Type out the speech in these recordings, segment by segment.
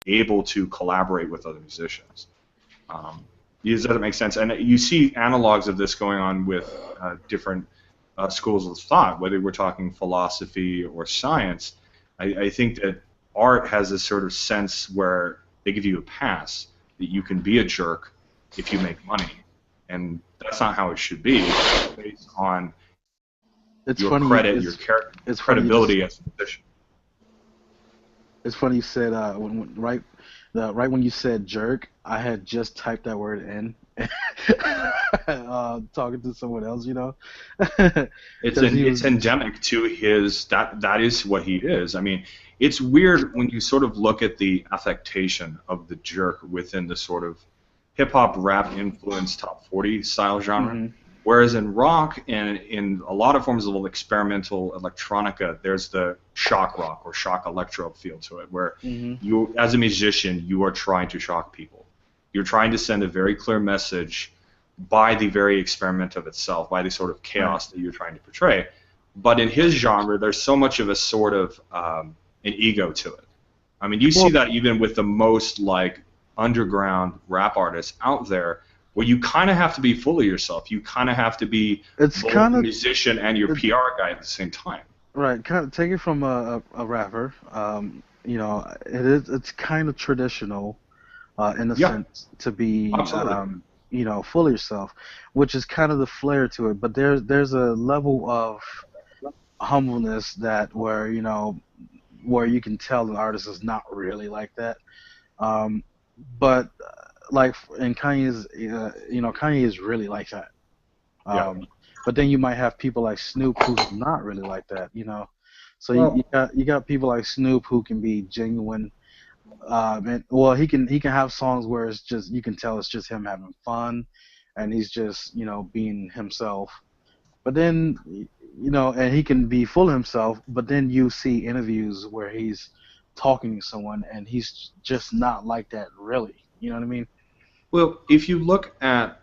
able to collaborate with other musicians. Does that make sense? And you see analogs of this going on with different schools of thought, whether we're talking philosophy or science. I think that art has this sort of sense where they give you a pass that you can be a jerk if you make money, and that's not how it should be. It's based on your credit, your credibility as a musician. It's funny you said right when you said jerk, I had just typed that word in, talking to someone else, you know. It's endemic to his that is what he is. I mean, it's weird when you sort of look at the affectation of the jerk within the sort of hip hop rap influenced top 40 style genre. Mm-hmm. Whereas in rock and in a lot of forms of experimental electronica, there's the shock rock or shock electro feel to it, where you, as a musician, you are trying to shock people. You're trying to send a very clear message by the very experiment of itself, by the sort of chaos that you're trying to portray. But in his genre, there's so much of a sort of an ego to it. I mean, you see that even with the most like underground rap artists out there, where you kind of have to be full of yourself. You kind of have to be both a musician and your PR guy at the same time. Right. Kind of take it from a rapper. You know, it's kind of traditional in a sense to be you know, full of yourself, which is kind of the flair to it. But there's a level of humbleness that where you can tell an artist is not really like that. But like, and Kanye's, Kanye is really like that. But then you might have people like Snoop who's not really like that, you know. So you got people like Snoop who can be genuine. And, well, he can have songs where it's just, you can tell it's just him having fun, and he's just, you know, being himself. But then, you know, and he can be full of himself. But then you see interviews where he's talking to someone and he's just not like that, really. You know what I mean? Well, if you look at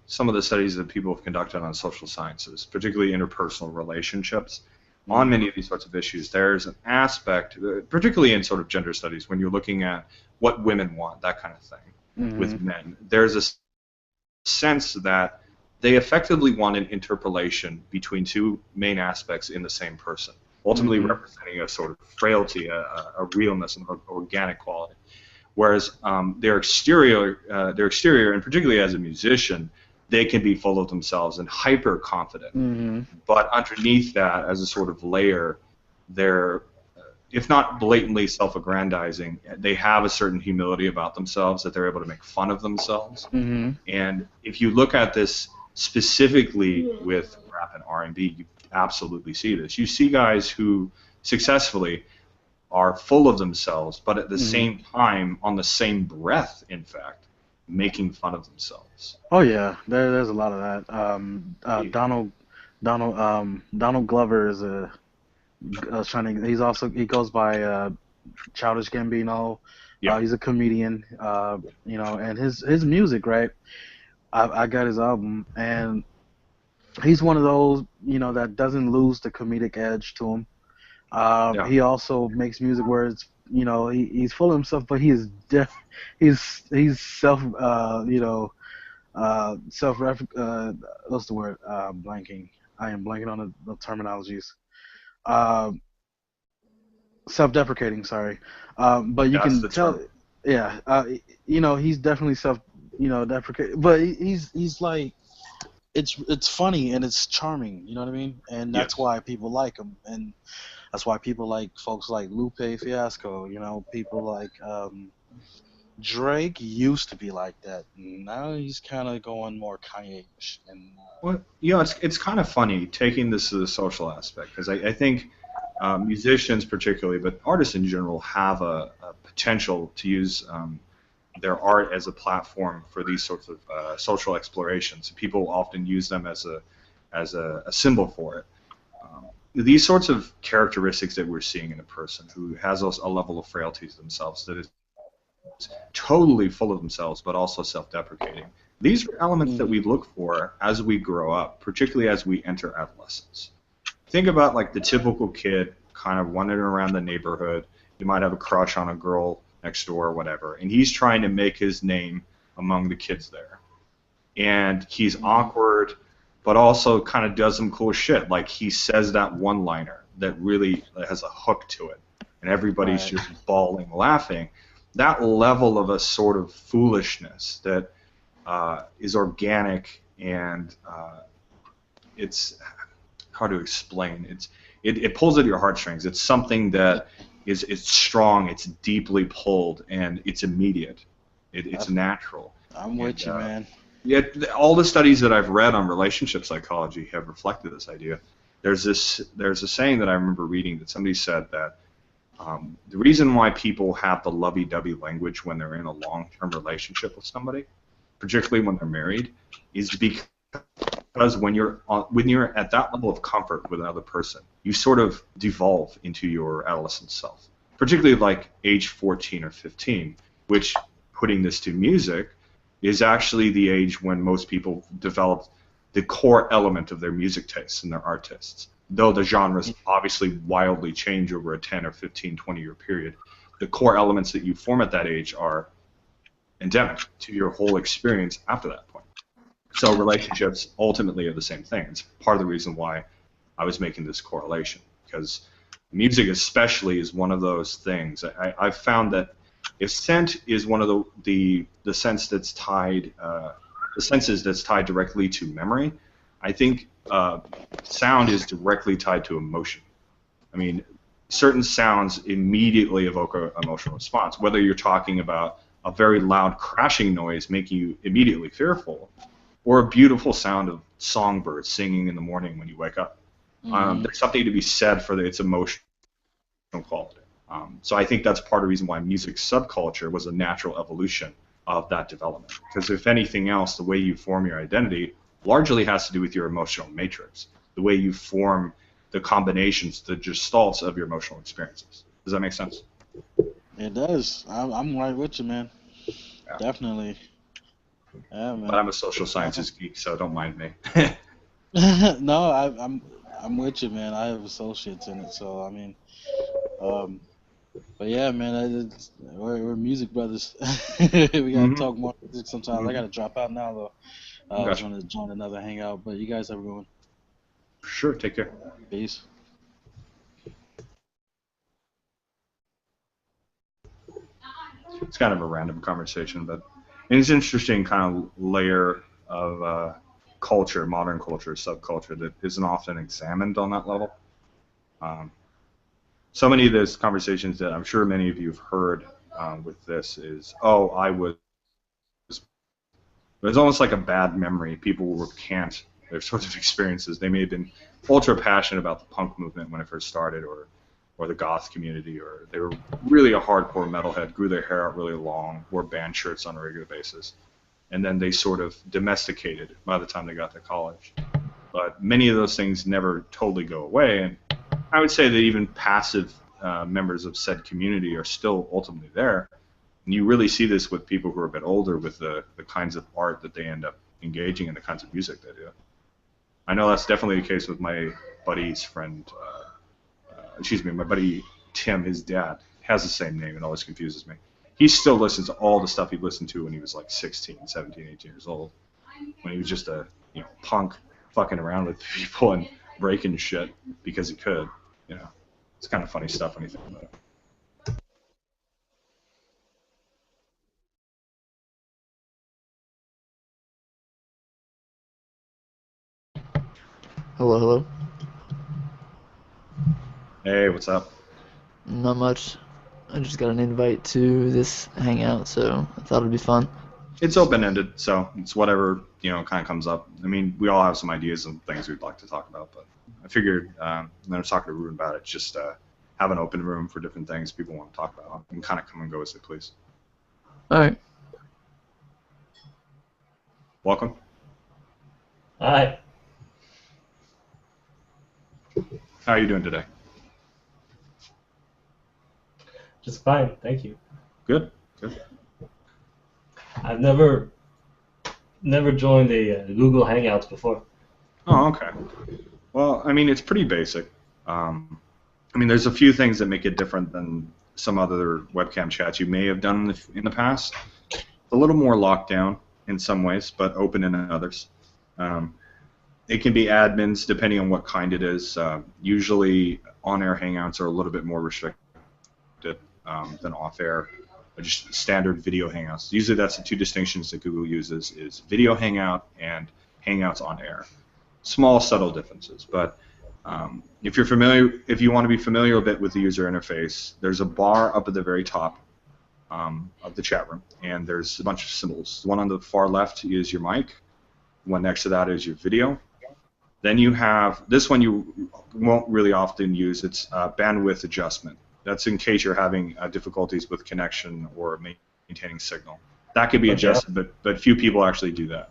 some of the studies that people have conducted on social sciences, particularly interpersonal relationships, on many of these sorts of issues, there's an aspect, particularly in sort of gender studies, when you're looking at what women want, that kind of thing, with men, there's a sense that they effectively want an interpolation between two main aspects in the same person, ultimately representing a sort of frailty, a realness, and an organic quality. Whereas their exterior, and particularly as a musician, they can be full of themselves and hyper confident. But underneath that, as a sort of layer, they're, if not blatantly self-aggrandizing, they have a certain humility about themselves that they're able to make fun of themselves. And if you look at this specifically with rap and R&B, you absolutely see this. You see guys who successfully are full of themselves, but at the same time, on the same breath, in fact, making fun of themselves. Oh yeah, there's a lot of that. Donald Glover is he goes by Childish Gambino. He's a comedian. You know, and his music, right? I got his album, and he's one of those, you know, that doesn't lose the comedic edge to him. He also makes music where it's, you know, he's full of himself, but he's self, you know, what's the word? Blanking. I am blanking on the terminologies. Self-deprecating. Sorry. But you can tell. You know, he's definitely deprecating, but he's like, it's funny and it's charming. You know what I mean? And that's why people like him, and that's why people like folks like Lupe Fiasco, you know, people like Drake used to be like that. Now he's kind of going more Kanye-ish. And, well, you know, it's kind of funny taking this to the social aspect, because I think musicians particularly, but artists in general, have a potential to use their art as a platform for these sorts of social explorations. People often use them as a symbol for it. These sorts of characteristics that we're seeing in a person who has a level of frailty to themselves, that is totally full of themselves but also self-deprecating, these are elements that we look for as we grow up, particularly as we enter adolescence. Think about like the typical kid kind of wandering around the neighborhood. You might have a crush on a girl next door or whatever, and he's trying to make his name among the kids there. And he's awkward, but also kind of does some cool shit. Like he says that one-liner that really has a hook to it, and everybody's just bawling, laughing. That level of a sort of foolishness that is organic and it's hard to explain. It pulls at your heartstrings. It's something that it's strong, it's deeply pulled, and it's immediate. It's natural. I'm with you, man. Yeah, all the studies that I've read on relationship psychology have reflected this idea. There's a saying that I remember reading that somebody said that the reason why people have the lovey-dovey language when they're in a long-term relationship with somebody, particularly when they're married, is because when you're at that level of comfort with another person, you sort of devolve into your adolescent self, particularly like age 14 or 15, which, putting this to music, is actually the age when most people develop the core element of their music tastes and their artists. Though the genres obviously wildly change over a 10 or 15, 20-year period, the core elements that you form at that age are endemic to your whole experience after that point. So relationships ultimately are the same thing. It's part of the reason why I was making this correlation, because music especially is one of those things. I've found that if scent is one of the sense that's tied, the senses that's tied directly to memory, I think sound is directly tied to emotion. I mean, certain sounds immediately evoke an emotional response, whether you're talking about a very loud crashing noise making you immediately fearful, or a beautiful sound of songbirds singing in the morning when you wake up. There's something to be said for its emotional quality. So I think that's part of the reason why music subculture was a natural evolution of that development. Because if anything else, the way you form your identity largely has to do with your emotional matrix, the way you form the combinations, the gestalts of your emotional experiences. Does that make sense? It does. I'm right with you, man. Yeah. Definitely. Yeah, man. But I'm a social sciences geek, so don't mind me. No, I'm with you, man. I have associates in it, so I mean, but yeah, man, we're music brothers. We gotta talk more music sometimes. I gotta drop out now though. I was going to join another hangout, but you guys have a good one. Sure, take care. Peace. It's kind of a random conversation, but it's an interesting kind of layer of culture, modern culture, subculture that isn't often examined on that level. So many of those conversations that I'm sure many of you have heard with this is, oh, I was. It's almost like a bad memory. People will recant their sorts of experiences. They may have been ultra passionate about the punk movement when it first started, or the goth community, or they were really a hardcore metalhead, grew their hair out really long, wore band shirts on a regular basis, and then they sort of domesticated by the time they got to college. But many of those things never totally go away, and I would say that even passive members of said community are still ultimately there. And you really see this with people who are a bit older, with the kinds of art that they end up engaging in, the kinds of music they do. I know that's definitely the case with my buddy's friend, my buddy Tim, his dad, has the same name. It always confuses me. He still listens to all the stuff he listened to when he was like 16, 17, 18 years old, when he was just a punk fucking around with people and breaking shit because he could. It's kind of funny stuff when you think about it. Hello. Hey, what's up? Not much. I just got an invite to this hangout, so I thought it'd be fun. It's open-ended, so it's whatever kind of comes up. I mean, we all have some ideas and things we'd like to talk about, but I figured when I was talking to Reuven about it, just have an open room for different things people want to talk about and kind of come and go as they please. All right. Welcome. Hi. How are you doing today? Just fine, thank you. Good. I've never joined a Google Hangouts before. Oh, okay. Well, I mean, it's pretty basic. I mean, there's a few things that make it different than some other webcam chats you may have done in the past. A little more locked down in some ways, but open in others. It can be admins, depending on what kind it is. Usually, on-air Hangouts are a little bit more restricted than off-air, just standard video Hangouts. Usually, that's the two distinctions that Google uses: is video Hangout and Hangouts on air. Small, subtle differences, but if you want to be familiar a bit with the user interface, there's a bar up at the very top of the chat room, and there's a bunch of symbols. The one on the far left is your mic. One next to that is your video. Then you have this one you won't really often use. It's bandwidth adjustment. That's in case you're having difficulties with connection or maintaining signal. That could be adjusted, but few people actually do that.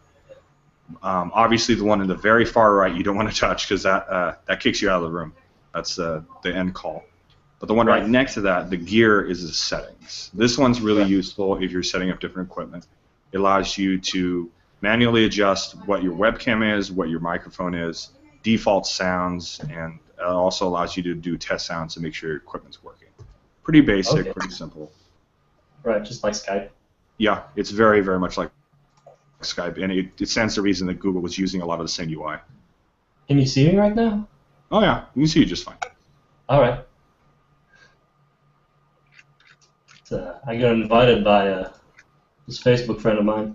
Obviously, the one in the very far right you don't want to touch because that kicks you out of the room. That's the end call. But the one right next to that, the gear, is the settings. This one's really useful if you're setting up different equipment. It allows you to manually adjust what your webcam is, what your microphone is, default sounds, and it also allows you to do test sounds to make sure your equipment's working. Pretty basic, pretty simple. Right, just like Skype. Yeah, it's very, very much like Skype, and it stands to reason that Google was using a lot of the same UI. Can you see me right now? Oh yeah, you can see it just fine. All right. I got invited by this Facebook friend of mine.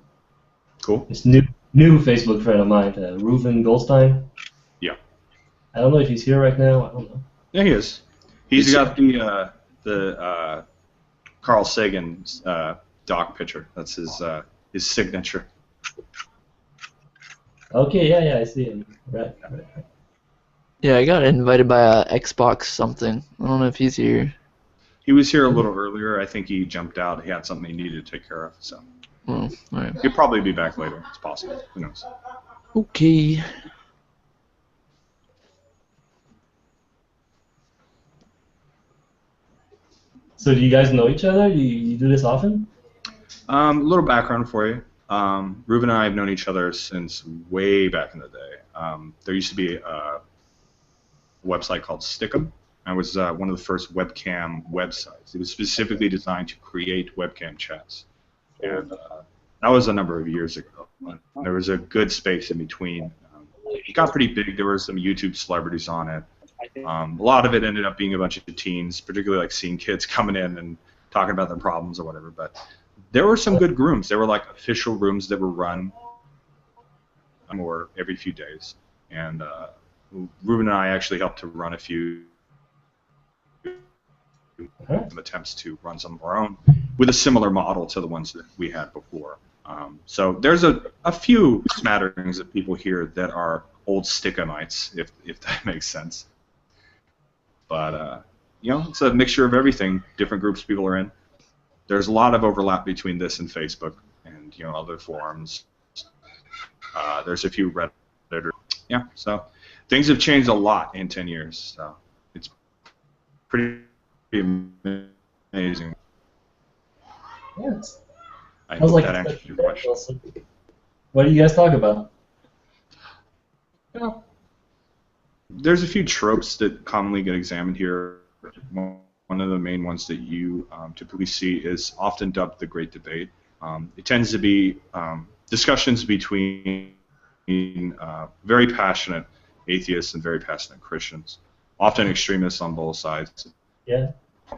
Cool. This new Facebook friend of mine, Reuven Goldstein. Yeah. I don't know if he's here right now. I don't know. Yeah, he is. He's got the Carl Sagan doc picture. That's his signature. Okay, yeah, I see him. Right. Yeah, I got invited by Xbox something. I don't know if he's here. He was here a little earlier. I think he jumped out. He had something he needed to take care of. So. Well, all right. He'll probably be back later. It's possible. Who knows? Okay. So do you guys know each other? You do this often? A little background for you. Reuven and I have known each other since way back in the day. There used to be a website called Stickum. It was one of the first webcam websites. It was specifically designed to create webcam chats. And that was a number of years ago. There was a good space in between. It got pretty big. There were some YouTube celebrities on it. A lot of it ended up being a bunch of teens, particularly like seeing kids coming in and talking about their problems or whatever. But there were some good rooms. There were like official rooms that were run more every few days. And Reuven and I actually helped to run a few attempts to run some of our own with a similar model to the ones that we had before. So there's a few smatterings of people here that are old Stickumites, if that makes sense. But it's a mixture of everything. Different groups people are in. There's a lot of overlap between this and Facebook and other forums. There's a few Reddit. Yeah, so things have changed a lot in 10 years. So it's pretty amazing. Yes. I hope that answers your question. What do you guys talk about? Well, there's a few tropes that commonly get examined here. One of the main ones that you typically see is often dubbed the Great Debate. It tends to be discussions between very passionate atheists and very passionate Christians, often extremists on both sides. Yeah.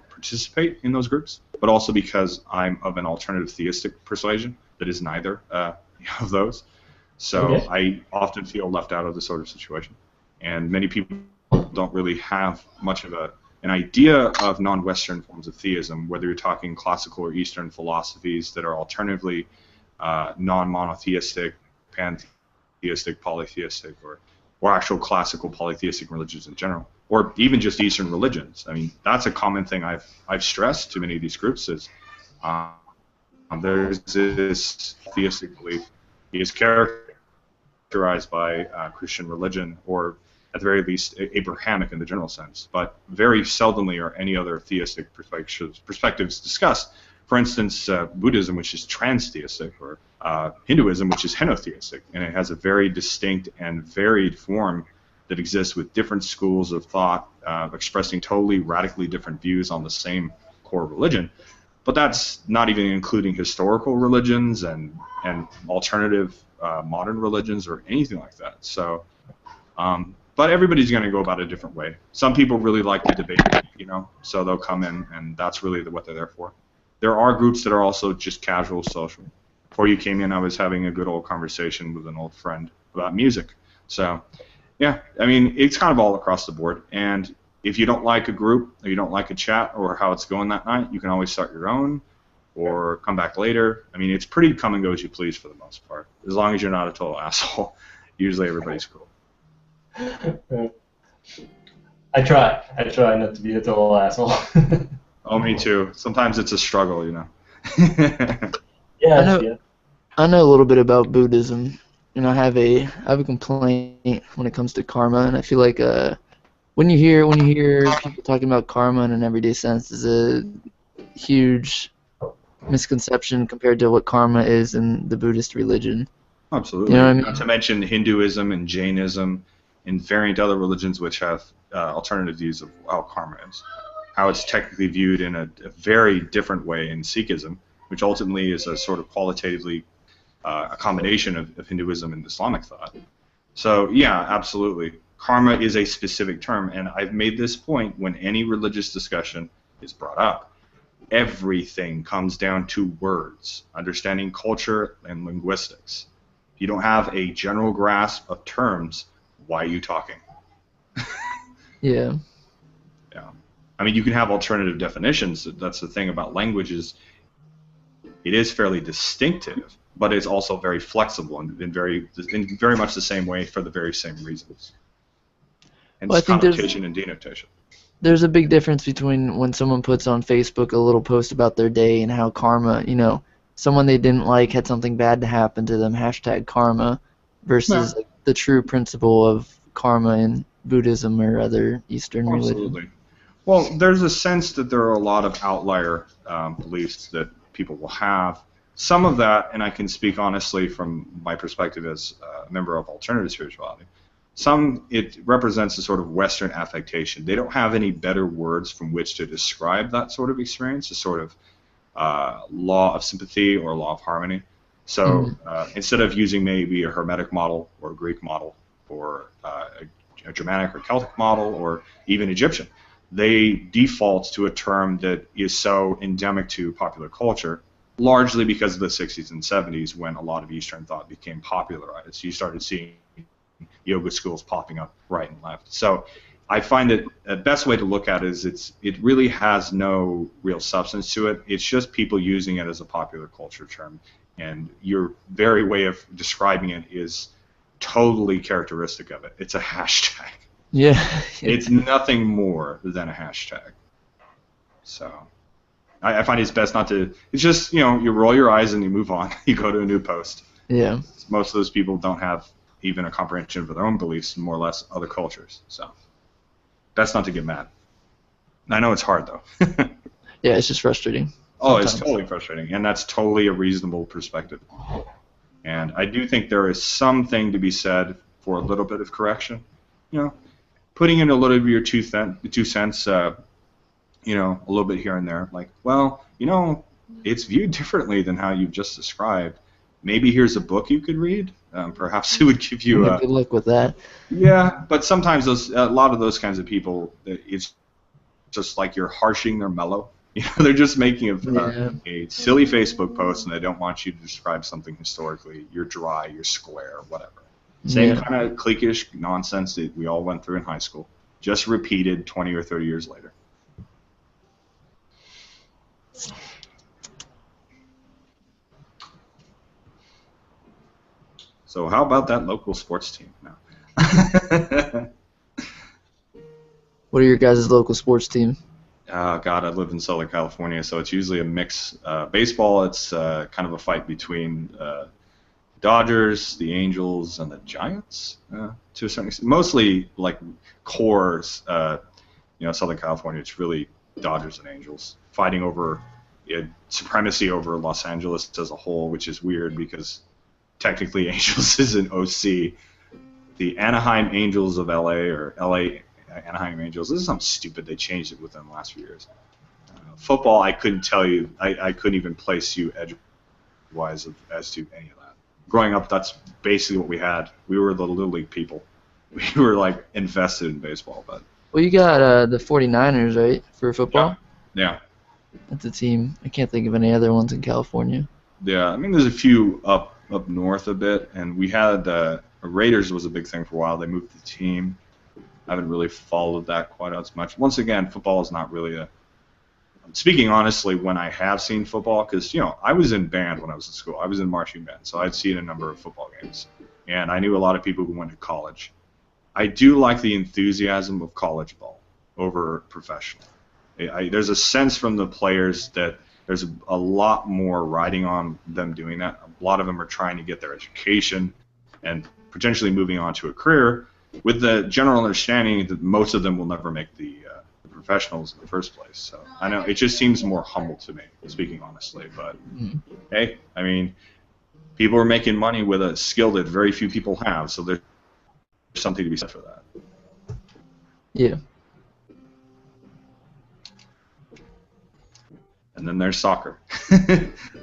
Participate in those groups, but also because I'm of an alternative theistic persuasion that is neither of those. So I often feel left out of this sort of situation. And many people don't really have much of an idea of non-Western forms of theism, whether you're talking classical or Eastern philosophies that are alternatively non-monotheistic, pantheistic, polytheistic, or actual classical polytheistic religions in general, or even just Eastern religions. I mean, that's a common thing I've stressed to many of these groups is there's this theistic belief is characterized by Christian religion, or at the very least Abrahamic in the general sense, but very seldomly are any other theistic perspectives discussed. For instance, Buddhism, which is transtheistic, or Hinduism, which is henotheistic, and it has a very distinct and varied form that exists with different schools of thought expressing totally radically different views on the same core religion. But that's not even including historical religions and alternative modern religions or anything like that. So, but everybody's going to go about it a different way. Some people really like to debate, so they'll come in, and that's really what they're there for. There are groups that are also just casual social. Before you came in, I was having a good old conversation with an old friend about music. So, yeah, I mean, it's kind of all across the board. And if you don't like a group, or you don't like a chat, or how it's going that night, you can always start your own, or come back later. I mean, it's pretty come and go as you please for the most part. As long as you're not a total asshole, usually everybody's cool. I try not to be a total asshole. Oh, me too. Sometimes it's a struggle, Yeah. I know a little bit about Buddhism, and I have a complaint when it comes to karma, and I feel like when you hear people talking about karma in an everyday sense, is a huge misconception compared to what karma is in the Buddhist religion. Absolutely. You know what I mean? Not to mention Hinduism and Jainism and variant other religions which have alternative views of how karma is. How it's technically viewed in a very different way in Sikhism, which ultimately is a sort of qualitatively a combination of Hinduism and Islamic thought. So, yeah, absolutely. Karma is a specific term, and I've made this point when any religious discussion is brought up. Everything comes down to words, understanding culture and linguistics. If you don't have a general grasp of terms, why are you talking? Yeah. Yeah. I mean, you can have alternative definitions. That's the thing about language is it is fairly distinctive, but it's also very flexible and in very much the same way for the very same reasons. And Well, I think connotation and denotation. There's a big difference between when someone puts on Facebook a little post about their day and how karma, someone they didn't like had something bad to happen to them, hashtag karma, versus like, the true principle of karma in Buddhism or other Eastern religions. Absolutely. Well, there's a sense that there are a lot of outlier beliefs that people will have. Some of that, and I can speak honestly from my perspective as a member of alternative spirituality, it represents a sort of Western affectation. They don't have any better words from which to describe that sort of experience, a sort of law of sympathy or law of harmony. So instead of using maybe a Hermetic model or a Greek model or a Germanic or Celtic model or even Egyptian, they default to a term that is so endemic to popular culture, largely because of the 60s and 70s when a lot of Eastern thought became popularized. You started seeing yoga schools popping up right and left. So I find that the best way to look at it is it really has no real substance to it. It's just people using it as a popular culture term. And your very way of describing it is totally characteristic of it. It's a hashtag. Yeah. It's nothing more than a hashtag. So I find it's best not to. It's just, you roll your eyes and you move on. You go to a new post. Yeah. Most of those people don't have even a comprehension of their own beliefs, more or less other cultures. So best not to get mad. I know it's hard, though. Yeah, it's just frustrating. Oh, it's totally frustrating, and that's totally a reasonable perspective. And I do think there is something to be said for a little bit of correction. Putting in a little bit of your 2 cents, a little bit here and there. Like, well, it's viewed differently than how you've just described. Maybe here's a book you could read. Perhaps it would give you good luck with that. Yeah, but sometimes a lot of those kinds of people, it's just like you're harshing their mellow. They're just making a silly Facebook post, and they don't want you to describe something historically. You're dry, you're square, whatever. Same kind of cliquish nonsense that we all went through in high school, just repeated 20 or 30 years later. So how about that local sports team now? What are your guys' local sports team? God, I live in Southern California, so it's usually a mix. Baseball, it's kind of a fight between Dodgers, the Angels, and the Giants to a certain extent. Mostly like cores, Southern California. It's really Dodgers and Angels fighting over supremacy over Los Angeles as a whole, which is weird because technically Angels is an OC. The Anaheim Angels of LA or LA Anaheim Angels. This is something stupid. They changed it within the last few years. Football, I couldn't tell you. I couldn't even place you edgewise as to any of that. Growing up, that's basically what we had. We were the Little League people. We were like invested in baseball. But Well, you got the 49ers, right, for football? Yeah. That's a team. I can't think of any other ones in California. Yeah, I mean, there's a few up north a bit, and we had Raiders was a big thing for a while. They moved the team. I haven't really followed that quite as much. Once again, football is not really a. Speaking honestly, when I have seen football, because I was in band when I was in school. I was in marching band, so I'd seen a number of football games, and I knew a lot of people who went to college. I do like the enthusiasm of college ball over professional. There's a sense from the players that there's a lot more riding on them doing that. A lot of them are trying to get their education and potentially moving on to a career with the general understanding that most of them will never make the professionals in the first place. So I know it just seems more humble to me, speaking honestly. But hey, I mean, people are making money with a skill that very few people have, so there's something to be said for that. Yeah. And then there's soccer,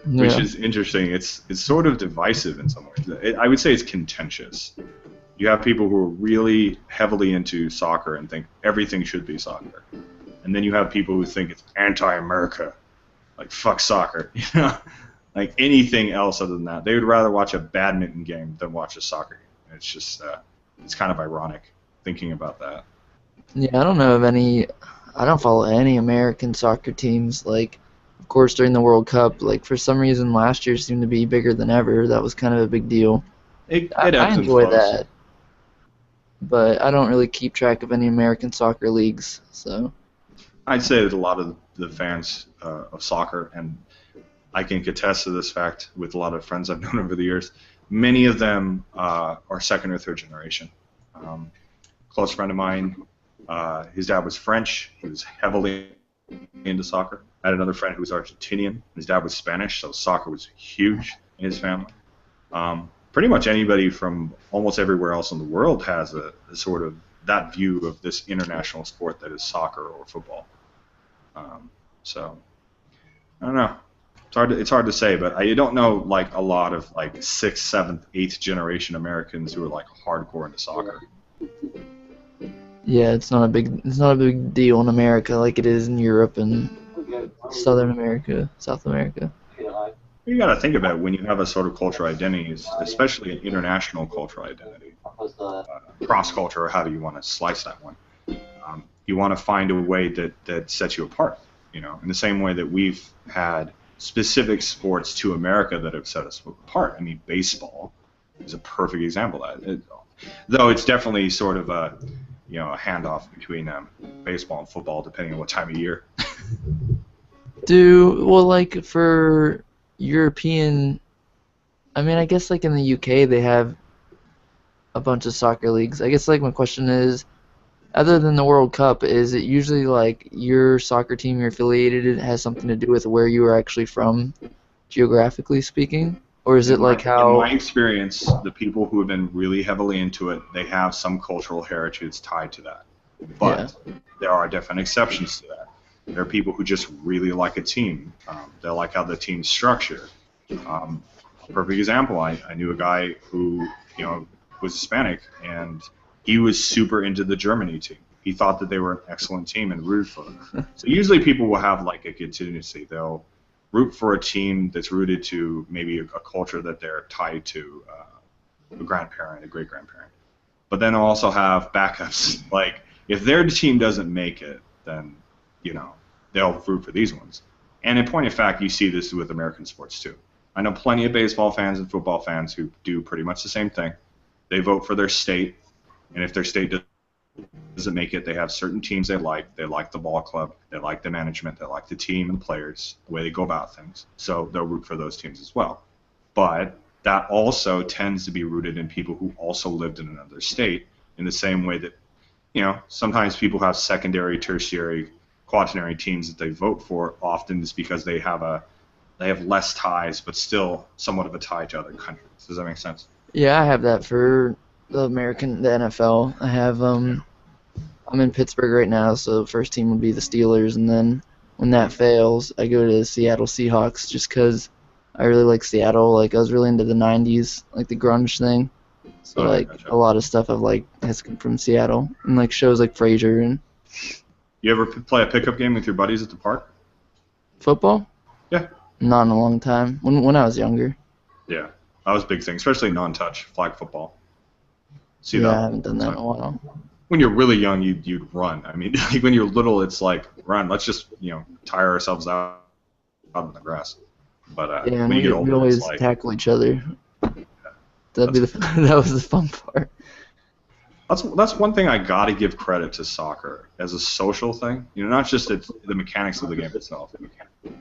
which is interesting. It's sort of divisive in some ways. I would say it's contentious. You have people who are really heavily into soccer and think everything should be soccer. And then you have people who think it's anti-America, like fuck soccer, like anything else other than that. They would rather watch a badminton game than watch a soccer game. It's just, it's kind of ironic thinking about that. Yeah, I don't know of any. I don't follow any American soccer teams. Like, of course, during the World Cup, like for some reason last year seemed to be bigger than ever. That was kind of a big deal. I enjoy that, but I don't really keep track of any American soccer leagues. So I'd say that a lot of the fans of soccer, and I can attest to this fact with a lot of friends I've known over the years, many of them are second or third generation. Close friend of mine, his dad was French. He was heavily into soccer. I had another friend who was Argentinian. His dad was Spanish, so soccer was huge in his family. Pretty much anybody from almost everywhere else in the world has a sort of that view of this international sport that is soccer or football. So I don't know. It's hard to say, but I don't know like a lot of like 6th, 7th, 8th generation Americans who are like hardcore into soccer. yeah, it's not a big deal in America like it is in Europe and Southern America, South America. You got to think about it when you have a sort of cultural identity, especially an international cultural identity, cross-culture, or how do you want to slice that one. You want to find a way that sets you apart, in the same way that we've had specific sports to America that have set us apart. I mean, baseball is a perfect example of that. Though it's definitely sort of a handoff between baseball and football, depending on what time of year. Like for European, I mean, I guess like in the UK they have a bunch of soccer leagues. I guess like my question is, other than the World Cup, is it usually like your soccer team you're affiliated in has something to do with where you are actually from, geographically speaking? Or is it like how... In my experience, the people who have been really heavily into it, they have some cultural heritage tied to that. But there are definite exceptions to that. There are people who just really like a team. They like how the team's structured. Perfect example, I knew a guy who was Hispanic, and he was super into the Germany team. He thought that they were an excellent team and rooted for them. So usually people will have like a contingency. They'll root for a team that's rooted to maybe a culture that they're tied to, a grandparent, a great-grandparent. But then they'll also have backups. Like, if their team doesn't make it, then, they'll root for these ones. And in point of fact, you see this with American sports, too. I know plenty of baseball fans and football fans who do pretty much the same thing. They vote for their state, and if their state doesn't make it, they have certain teams they like. They like the ball club, they like the management, they like the team and the players, the way they go about things. So they'll root for those teams as well. But that also tends to be rooted in people who also lived in another state, in the same way that, sometimes people have secondary, tertiary, quaternary teams that they vote for. Often it's because they have less ties, but still somewhat of a tie to other countries. Does that make sense? Yeah, I have that for the NFL. I have I'm in Pittsburgh right now, so the first team would be the Steelers, and then when that fails, I go to the Seattle Seahawks just because I really like Seattle. Like I was really into the '90s, like the grunge thing. So like gotcha. a lot of stuff I've liked has come from Seattle, and like shows like Frasier and. You ever play a pickup game with your buddies at the park? Football? Yeah. Not in a long time. When I was younger. Yeah, that was a big thing, especially non-touch flag football. See yeah, that? I haven't done that in a while. When you're really young, you'd run. I mean, like when you're little, it's like run. Let's just tire ourselves out in the grass. But yeah, when you get older, we always it's like tackle each other. That was the fun part. That's one thing I gotta give credit to soccer as a social thing. Not just the mechanics of the game itself.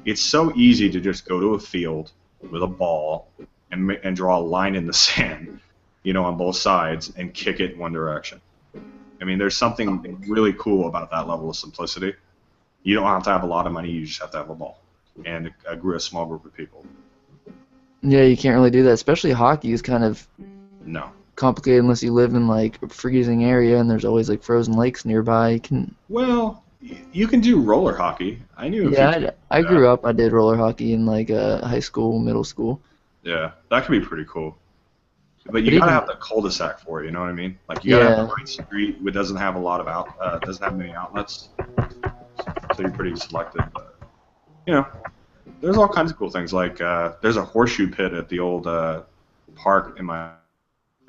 It's so easy to just go to a field with a ball and draw a line in the sand, on both sides and kick it in one direction. I mean, there's something really cool about that level of simplicity. You don't have to have a lot of money; you just have to have a ball and a small group of people. Yeah, you can't really do that. Especially hockey is kind of complicated unless you live in like a freezing area and there's always like frozen lakes nearby. Well, you can do roller hockey. I knew. I grew up. I did roller hockey in like high school, middle school. Yeah, that could be pretty cool. But you gotta have the cul-de-sac for it. You know what I mean? Like you gotta have the right street. It doesn't have a lot of doesn't have many outlets, so you're pretty selective. But there's all kinds of cool things. Like there's a horseshoe pit at the old park in my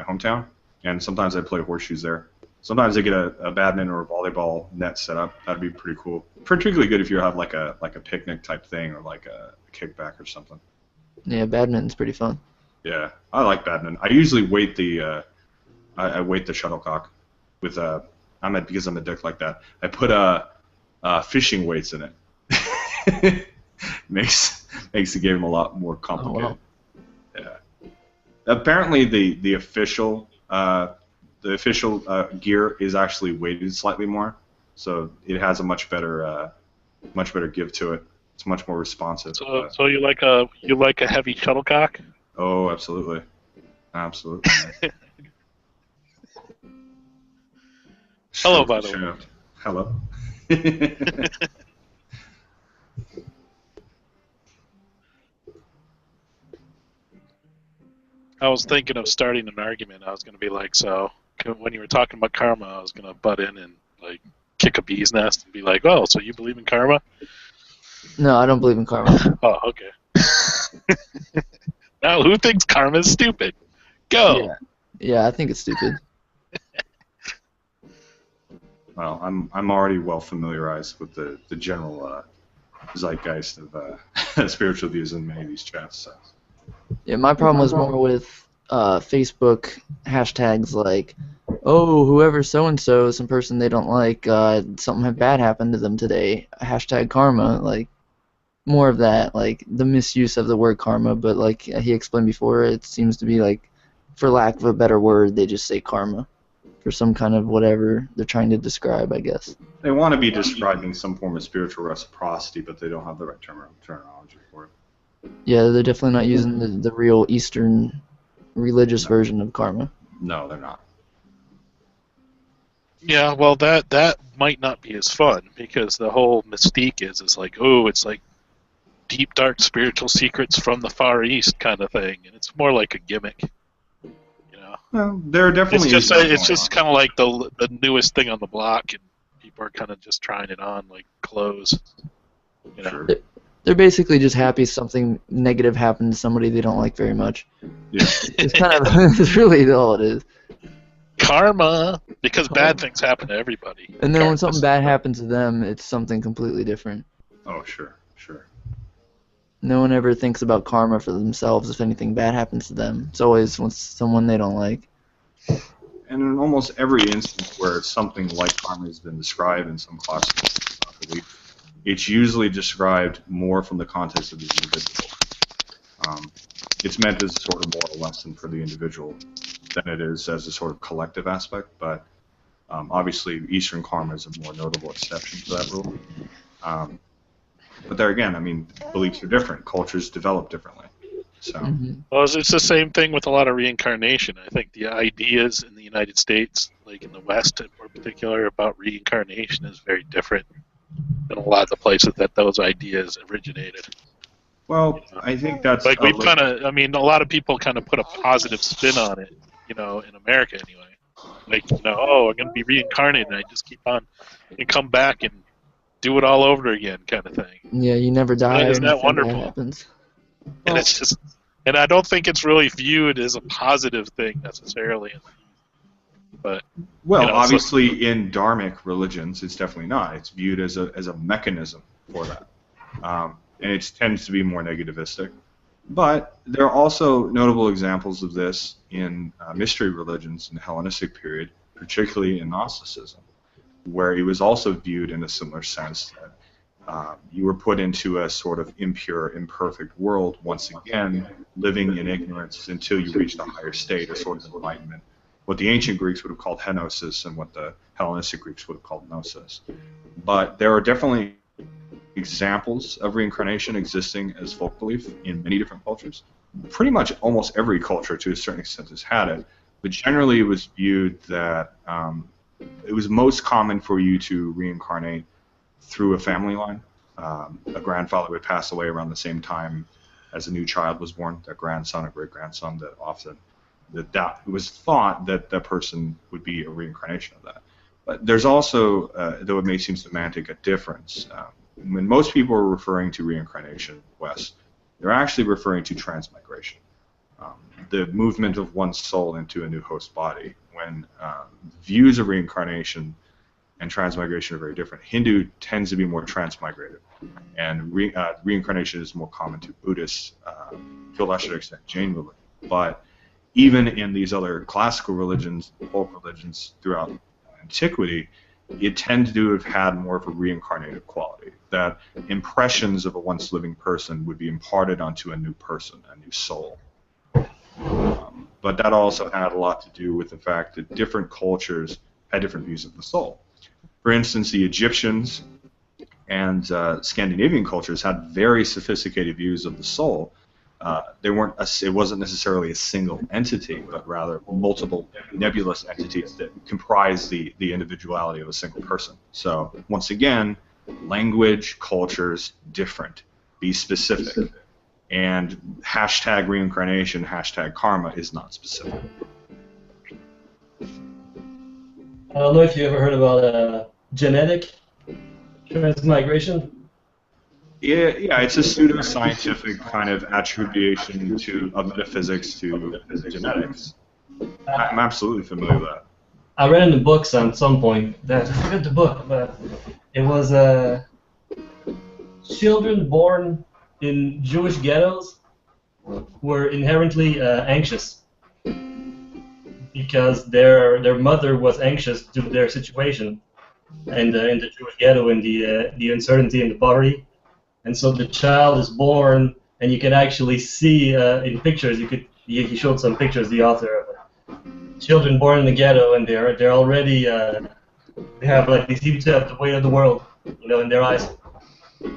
hometown, and sometimes I play horseshoes there. Sometimes they get a badminton or a volleyball net set up. That'd be pretty cool. Particularly good if you have like a picnic type thing or like a kickback or something. Yeah, badminton's pretty fun. Yeah, I like badminton. I usually weight the I weight the shuttlecock with because I'm a dick like that. I put fishing weights in it. makes the game a lot more complicated. Oh, wow. Yeah. Apparently the official gear is actually weighted slightly more, so it has a much better give to it. It's much more responsive. So you like a heavy shuttlecock? Oh, absolutely. Hello, by the way. Hello. I was thinking of starting an argument. I was going to be like, so when you were talking about karma, I was going to butt in and like kick a bee's nest and be like, oh, so you believe in karma? No, I don't believe in karma. Oh, okay. Now, who thinks karma is stupid? Go. Yeah, I think it's stupid. Well, I'm already well familiarized with the general zeitgeist of spiritual views in many of these chats. So. Yeah, my problem was more with Facebook hashtags like, oh, whoever so-and-so, some person they don't like, something bad happened to them today, hashtag karma, like, more of that, like, the misuse of the word karma, but like he explained before, it seems to be like, for lack of a better word, they just say karma for some kind of whatever they're trying to describe, I guess. They want to be describing some form of spiritual reciprocity, but they don't have the right terminology for it. Yeah, they're definitely not using the real Eastern religious version of karma. No, they're not. Yeah, well, that might not be as fun because the whole mystique is like, oh, it's like deep, dark spiritual secrets from the Far East kind of thing, and it's more like a gimmick. Well, there are definitely. It's just kind of like the newest thing on the block, and people are kind of just trying it on like clothes. Sure. They're basically just happy something negative happened to somebody they don't like very much. Yeah. It's kind of it's really all it is. Karma, because bad things happen to everybody. And then when something bad happens to them, it's something completely different. Oh, sure. No one ever thinks about karma for themselves if anything bad happens to them. It's always when someone they don't like. And in almost every instance where something like karma has been described in some classical belief, it's usually described more from the context of the individual. It's meant as a sort of moral lesson for the individual than it is as a sort of collective aspect, but obviously Eastern karma is a more notable exception to that rule. But there again, I mean, beliefs are different. Cultures develop differently. So. Well, it's the same thing with a lot of reincarnation. I think the ideas in the United States, like in the West in particular, about reincarnation is very different in a lot of the places that those ideas originated. Well, I think that's like we've kind of, I mean, a lot of people kind of put a positive spin on it, in America anyway. Like, oh, I'm going to be reincarnated, and I just keep on and come back and do it all over again, kind of thing. Yeah, you never die. Isn't that wonderful? That happens. And it's just, and I don't think it's really viewed as a positive thing necessarily. But obviously, in dharmic religions, it's definitely not. It's viewed as a mechanism for that, and it tends to be more negativistic. But there are also notable examples of this in mystery religions in the Hellenistic period, particularly in Gnosticism, where it was also viewed in a similar sense that you were put into a sort of impure, imperfect world, once again, living in ignorance until you reached a higher state, a sort of enlightenment. What the ancient Greeks would have called henosis and what the Hellenistic Greeks would have called gnosis. But there are definitely examples of reincarnation existing as folk belief in many different cultures. Pretty much almost every culture, to a certain extent, has had it. But generally, it was viewed that it was most common for you to reincarnate through a family line. A grandfather would pass away around the same time as a new child was born, a grandson, a great-grandson, that often that it was thought that that person would be a reincarnation of that. But there's also, though it may seem semantic, a difference. When most people are referring to reincarnation in the West, they're actually referring to transmigration, the movement of one's soul into a new host body. When views of reincarnation and transmigration are very different. Hindu tends to be more transmigrated, and reincarnation is more common to Buddhists, to a lesser extent Jain religion. But even in these other classical religions, folk religions throughout antiquity, it tended to have had more of a reincarnated quality, that impressions of a once living person would be imparted onto a new person, a new soul. But that also had a lot to do with the fact that different cultures had different views of the soul. For instance, the Egyptians and Scandinavian cultures had very sophisticated views of the soul. It wasn't necessarily a single entity, but rather multiple nebulous entities that comprise the individuality of a single person. So once again, language, cultures, different. Be specific. And hashtag reincarnation, hashtag karma is not specific. I don't know if you ever heard about genetic transmigration. Yeah, it's a pseudo-scientific kind of attribution of metaphysics to genetics. I'm absolutely familiar with that. I read in the books at some point that I forget the book, but it was children born in Jewish ghettos were inherently anxious because their mother was anxious due to their situation and in the Jewish ghetto and the uncertainty and the poverty. And so the child is born, and you can actually see in pictures. He showed some pictures. The author of children born in the ghetto, and they're already they seem to have the weight of the world, in their eyes.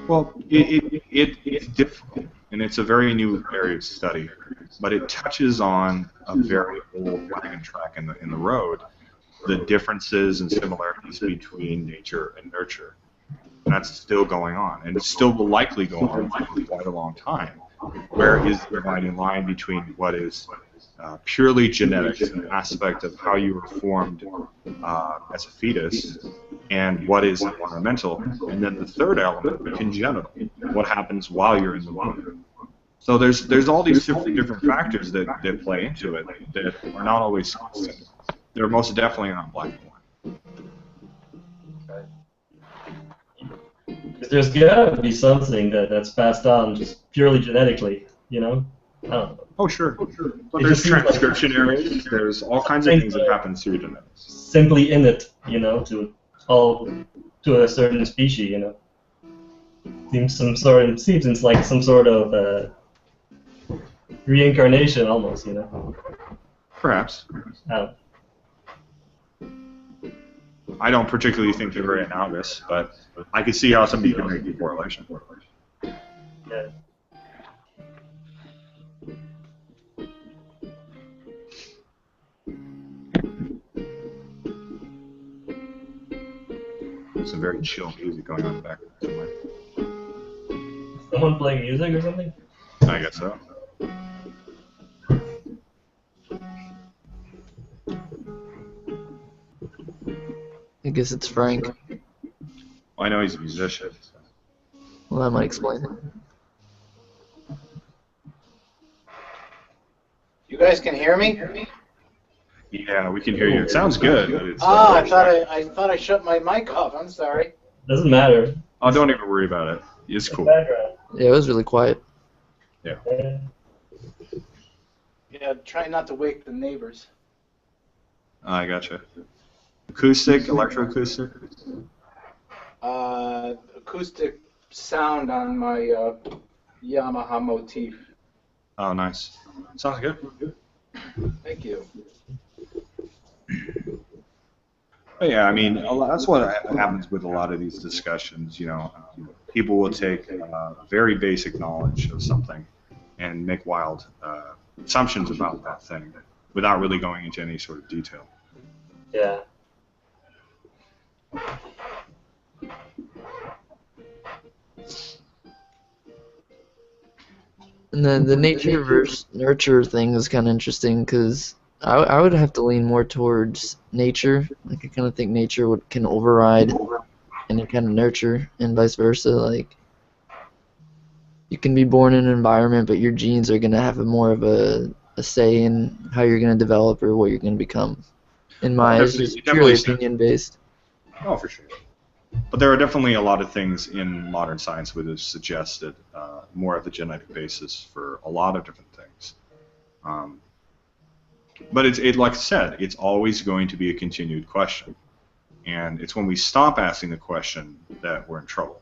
Well, it's difficult, and it's a very new area of study, but it touches on a very old wagon track in the road, the differences and similarities between nature and nurture. And that's still going on, and it still will likely go on for quite a long time. Where is the dividing line between what is purely genetics, an aspect of how you were formed as a fetus, and what is environmental, and then the third element, congenital, what happens while you're in the womb. So there's all these different factors that play into it that are not always constant. They're most definitely not black and white. Because there's got to be something that's passed on just purely genetically, I don't know. Oh, sure. But there's transcription errors. There's all kinds of things that happen through genetics. Simply in it, to a certain species, Seems like some sort of reincarnation almost, Perhaps. I don't particularly think they're very analogous, but I could see how somebody can make the correlation. Yeah. with some very chill music going on in the background somewhere. Someone playing music or something? I guess so. I guess it's Frank. Well, I know he's a musician. So. Well, that might explain it. You guys can hear me? Yeah, we can hear you. It sounds good. But it's, I thought I shut my mic off. I'm sorry. Doesn't matter. Oh, don't even worry about it. It's cool. Background. Yeah, it was really quiet. Yeah. Yeah, try not to wake the neighbors. I gotcha. Acoustic, electroacoustic? Acoustic sound on my Yamaha motif. Oh, nice. Sounds good. Thank you. But yeah, I mean, that's what happens with a lot of these discussions. People will take very basic knowledge of something and make wild assumptions about that thing without really going into any sort of detail. Yeah. And then the nature versus nurture thing is kind of interesting because I would have to lean more towards nature. Like I kind of think nature can override any kind of nurture, and vice versa. Like you can be born in an environment, but your genes are gonna have more of a say in how you're gonna develop or what you're gonna become. In my eyes, it's purely opinion based. Oh, for sure. But there are definitely a lot of things in modern science that have suggested more of the genetic basis for a lot of different things. But like I said, it's always going to be a continued question. And it's when we stop asking the question that we're in trouble.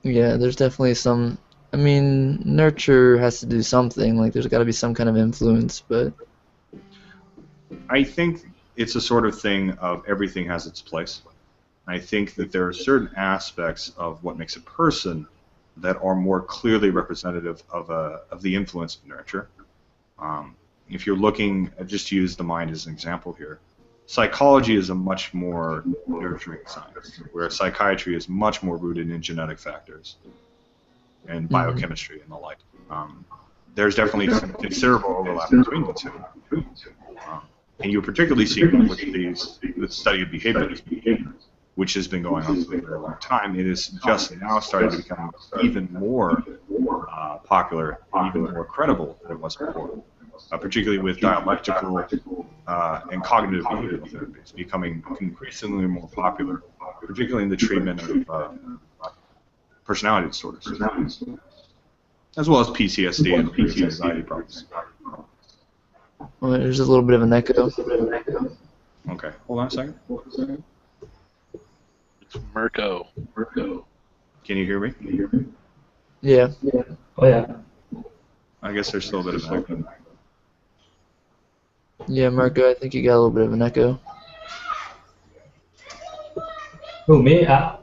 Yeah, there's definitely some. I mean, nurture has to do something. Like, there's got to be some kind of influence, but. I think it's a sort of thing of everything has its place. I think that there are certain aspects of what makes a person that are more clearly representative of the influence of nurture. If you're looking, just to use the mind as an example here, psychology is a much more nurturing science, whereas psychiatry is much more rooted in genetic factors and biochemistry and the like. There's definitely some considerable overlap between the two. And you particularly see it with the study of behaviors, which has been going on for a very long time. It is just now starting to become even more popular and even more credible than it was before, particularly with dialectical and cognitive behavioral therapies becoming increasingly more popular, particularly in the treatment of personality disorders, as well as PTSD and anxiety problems. Well, there's a little bit of an echo. Okay, hold on a second. It's Mirko. Can you hear me? Yeah. Oh, yeah. I guess there's still a bit of an echo. Yeah, Marco, I think you got a little bit of an echo. Who, me? I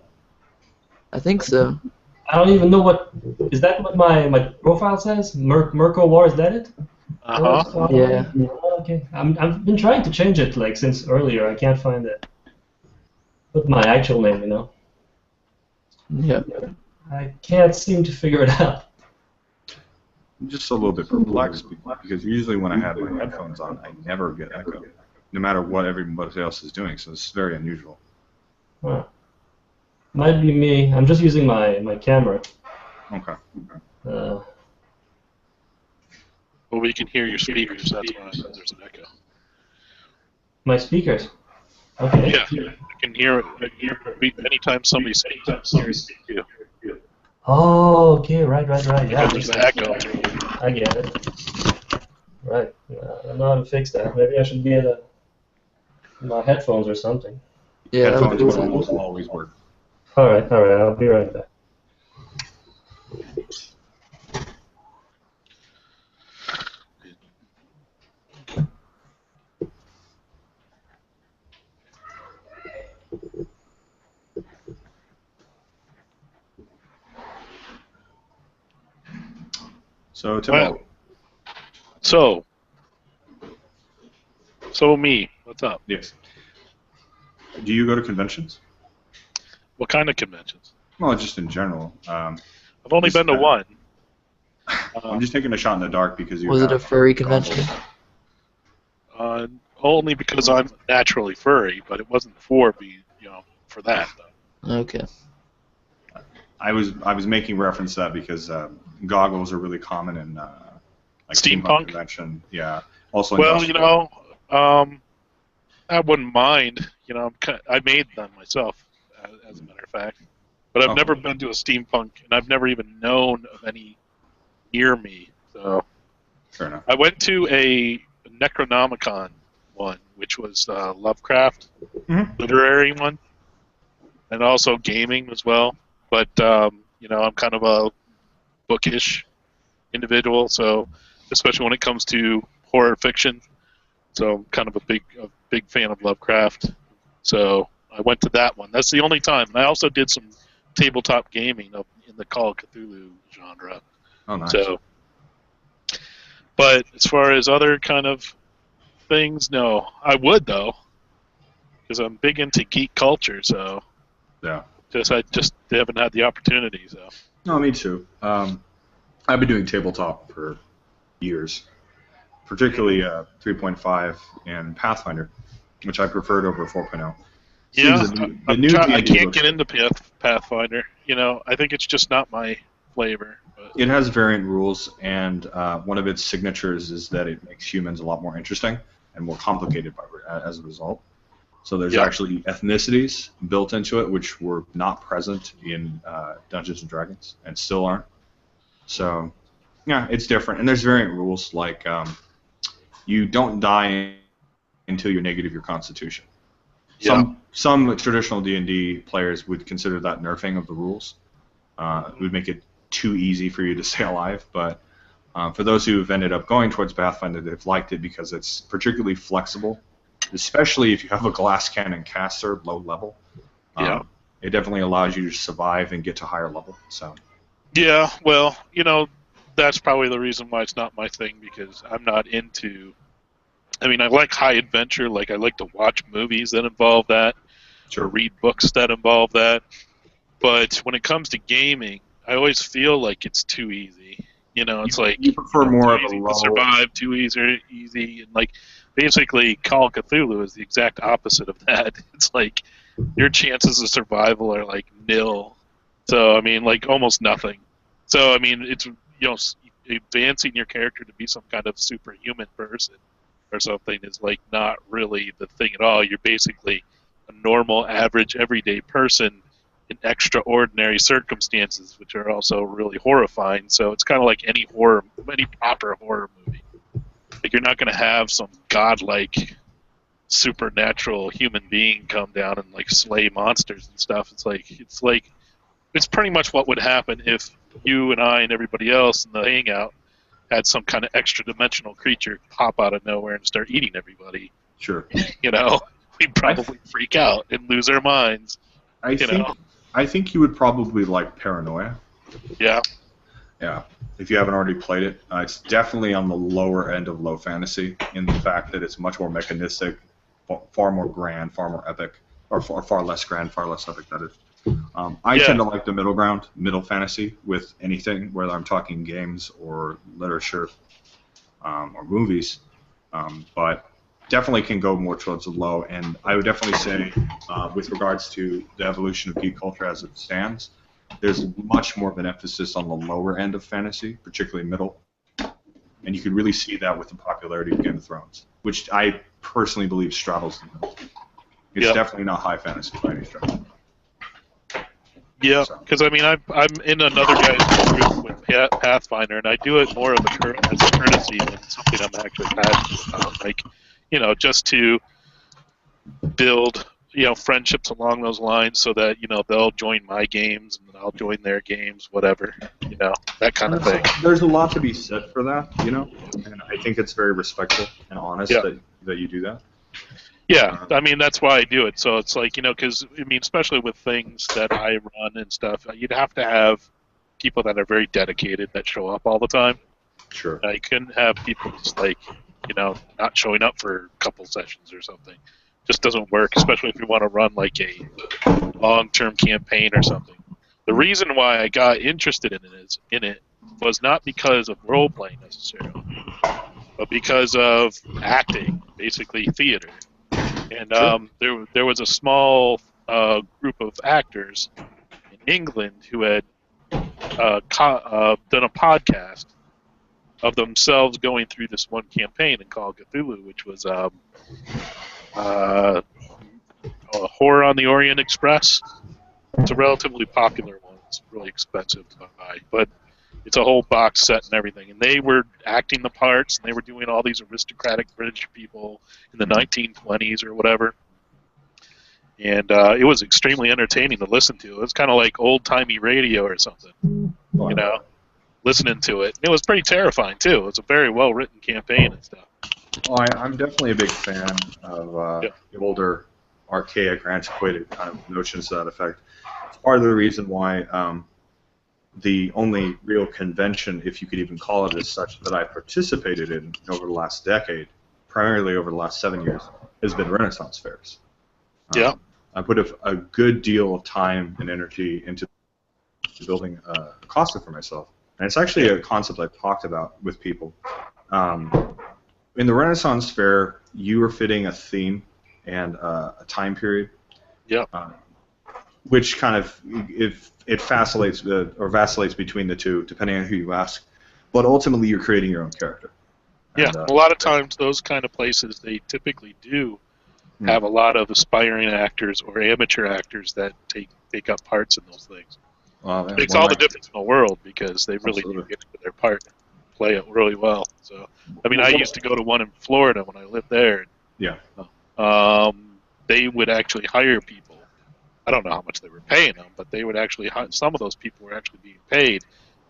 think so. I don't even know what... Is that what my profile says? Mirko War, is that it? Uh-huh. Yeah. Okay. I've been trying to change it, like, since earlier. I can't find it. Put my actual name, you know. Yeah. I can't seem to figure it out. I'm just a little bit perplexed because usually when I have my headphones on, I never get echo, no matter what everybody else is doing. So it's very unusual. Huh. Might be me. I'm just using my camera. Okay. Well, we can hear your speakers. That's why there's an echo. My speakers. Okay. Yeah, you can hear it. Anytime somebody speaks, you. Oh, okay, right. Yeah, There's an echo. I get it. Right. I know how to fix that. Maybe I should get my headphones or something. Yeah. Headphones would almost always work. All right. I'll be right back. So, Tim, So me, what's up? yes. Do you go to conventions? What kind of conventions? Well, just in general. I've only been to one. I'm just taking a shot in the dark because you. Was it a furry convention? Only because I'm naturally furry, but it wasn't for for that though. Okay. I was making reference to that because goggles are really common in like Steampunk convention. Yeah. Also. Well, I wouldn't mind. I made them myself, as a matter of fact. But I've never been to a steampunk, and I've never even known of any near me. So. Fair enough. I went to a Necronomicon one, which was Lovecraft, literary one, and also gaming as well. But I'm kind of a bookish individual, so especially when it comes to horror fiction. So I'm kind of a big fan of Lovecraft. So I went to that one. That's the only time. And I also did some tabletop gaming in the Call of Cthulhu genre. Oh, nice. So, but as far as other kind of things, no. I would though, because I'm big into geek culture. So yeah. I just haven't had the opportunity. So. No, me too. I've been doing tabletop for years, particularly 3.5 and Pathfinder, which I preferred over 4.0. Yeah, I can't get into Pathfinder. I think it's just not my flavor. But. It has variant rules, and one of its signatures is that it makes humans a lot more interesting and more complicated as a result. So there's actually ethnicities built into it, which were not present in Dungeons & Dragons, and still aren't. So, yeah, it's different. And there's variant rules, like you don't die until you're negative your constitution. Yeah. Some traditional D&D players would consider that nerfing of the rules. It would make it too easy for you to stay alive, but for those who have ended up going towards Pathfinder, they've liked it because it's particularly flexible, especially if you have a glass cannon caster, low level. It definitely allows you to survive and get to higher level. So. Yeah, well, that's probably the reason why it's not my thing, because I'm not into... I mean, I like high adventure, like I like to watch movies that involve that, or read books that involve that, but when it comes to gaming, I always feel like it's too easy. It's like you prefer more of a easy low... to survive, too easy, and like basically Call of Cthulhu is the exact opposite of that. It's like your chances of survival are like nil. So I mean, like almost nothing. So I mean, it's advancing your character to be some kind of superhuman person or something is like not really the thing at all. You're basically a normal, average, everyday person in extraordinary circumstances, which are also really horrifying. So it's kind of like any proper horror movie. Like you're not going to have some godlike, supernatural human being come down and like slay monsters and stuff. It's pretty much what would happen if you and I and everybody else in the Hangout had some kind of extra-dimensional creature pop out of nowhere and start eating everybody. Sure. We'd probably freak out and lose our minds. I think you would probably like Paranoia. Yeah. Yeah. If you haven't already played it, it's definitely on the lower end of low fantasy in the fact that it's much more mechanistic, far more grand, far more epic, or far less grand, far less epic, that is. I tend to like the middle ground, middle fantasy with anything, whether I'm talking games or literature or movies, but definitely can go more towards the low. And I would definitely say, with regards to the evolution of geek culture as it stands, there's much more of an emphasis on the lower end of fantasy, particularly middle. And you can really see that with the popularity of Game of Thrones, which I personally believe straddles the middle. It's definitely not high fantasy by any stretch. Yeah, because I mean, I'm in another guy's group with Pathfinder, and I do it more of as a courtesy than something I'm actually passionate about. Like, just to build, friendships along those lines, so that they'll join my games and I'll join their games, whatever, that kind of thing. There's a lot to be said for that, and I think it's very respectful and honest that you do that. Yeah, I mean, that's why I do it. So it's like, because, I mean, especially with things that I run and stuff, you'd have to have people that are very dedicated that show up all the time. Sure. You couldn't have people just like, not showing up for a couple sessions or something. just doesn't work, especially if you want to run like a long-term campaign or something. The reason why I got interested in it was not because of role-playing necessarily, but because of acting, basically theater. And there was a small group of actors in England who had done a podcast of themselves going through this one campaign in Call of Cthulhu, which was Horror on the Orient Express. It's a relatively popular one. It's really expensive to buy, but it's a whole box set and everything. And they were acting the parts, and they were doing all these aristocratic British people in the 1920s or whatever. And it was extremely entertaining to listen to. It was kind of like old-timey radio or something, you know, listening to it. It was pretty terrifying, too. It was a very well-written campaign and stuff. Well, I'm definitely a big fan of the older, archaic, or antiquated kind of notions to that effect. It's part of the reason why the only real convention, if you could even call it as such, that I participated in over the last decade, primarily over the last 7 years, has been Renaissance fairs. Yeah. I put a good deal of time and energy into building a costume for myself. And it's actually a concept I've talked about with people. In the Renaissance fair, you are fitting a theme and a time period. Yeah. Which kind of it vacillates between the two, depending on who you ask. But ultimately, you're creating your own character. Yeah, and, a lot of times those kind of places, they typically do have a lot of aspiring actors or amateur actors that take up parts in those things. Well, it makes all the difference in the world because they really do get into their part and play it really well. So, I mean, I used to go to one in Florida when I lived there. Yeah. They would actually hire people. I don't know how much they were paying them, but they would actually some of those people were actually being paid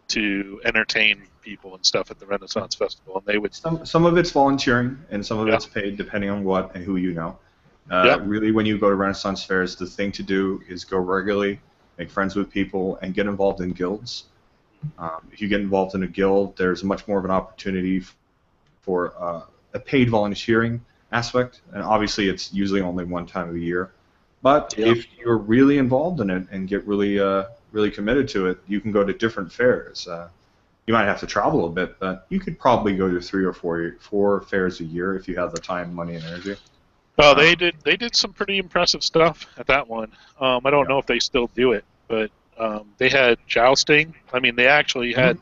to entertain people and stuff at the Renaissance Festival, and they would. Some of it's volunteering, and some of it's paid, depending on what and who you know. Really, when you go to Renaissance fairs, the thing to do is go regularly, make friends with people, and get involved in guilds. If you get involved in a guild, there's much more of an opportunity for a paid volunteering aspect, and obviously it's usually only one time a year. But if you're really involved in it and get really really committed to it, you can go to different fairs. You might have to travel a bit, but you could probably go to 3 or 4 fairs a year if you have the time, money, and energy. Well, they did some pretty impressive stuff at that one. I don't know if they still do it, but they had jousting. I mean, they actually had,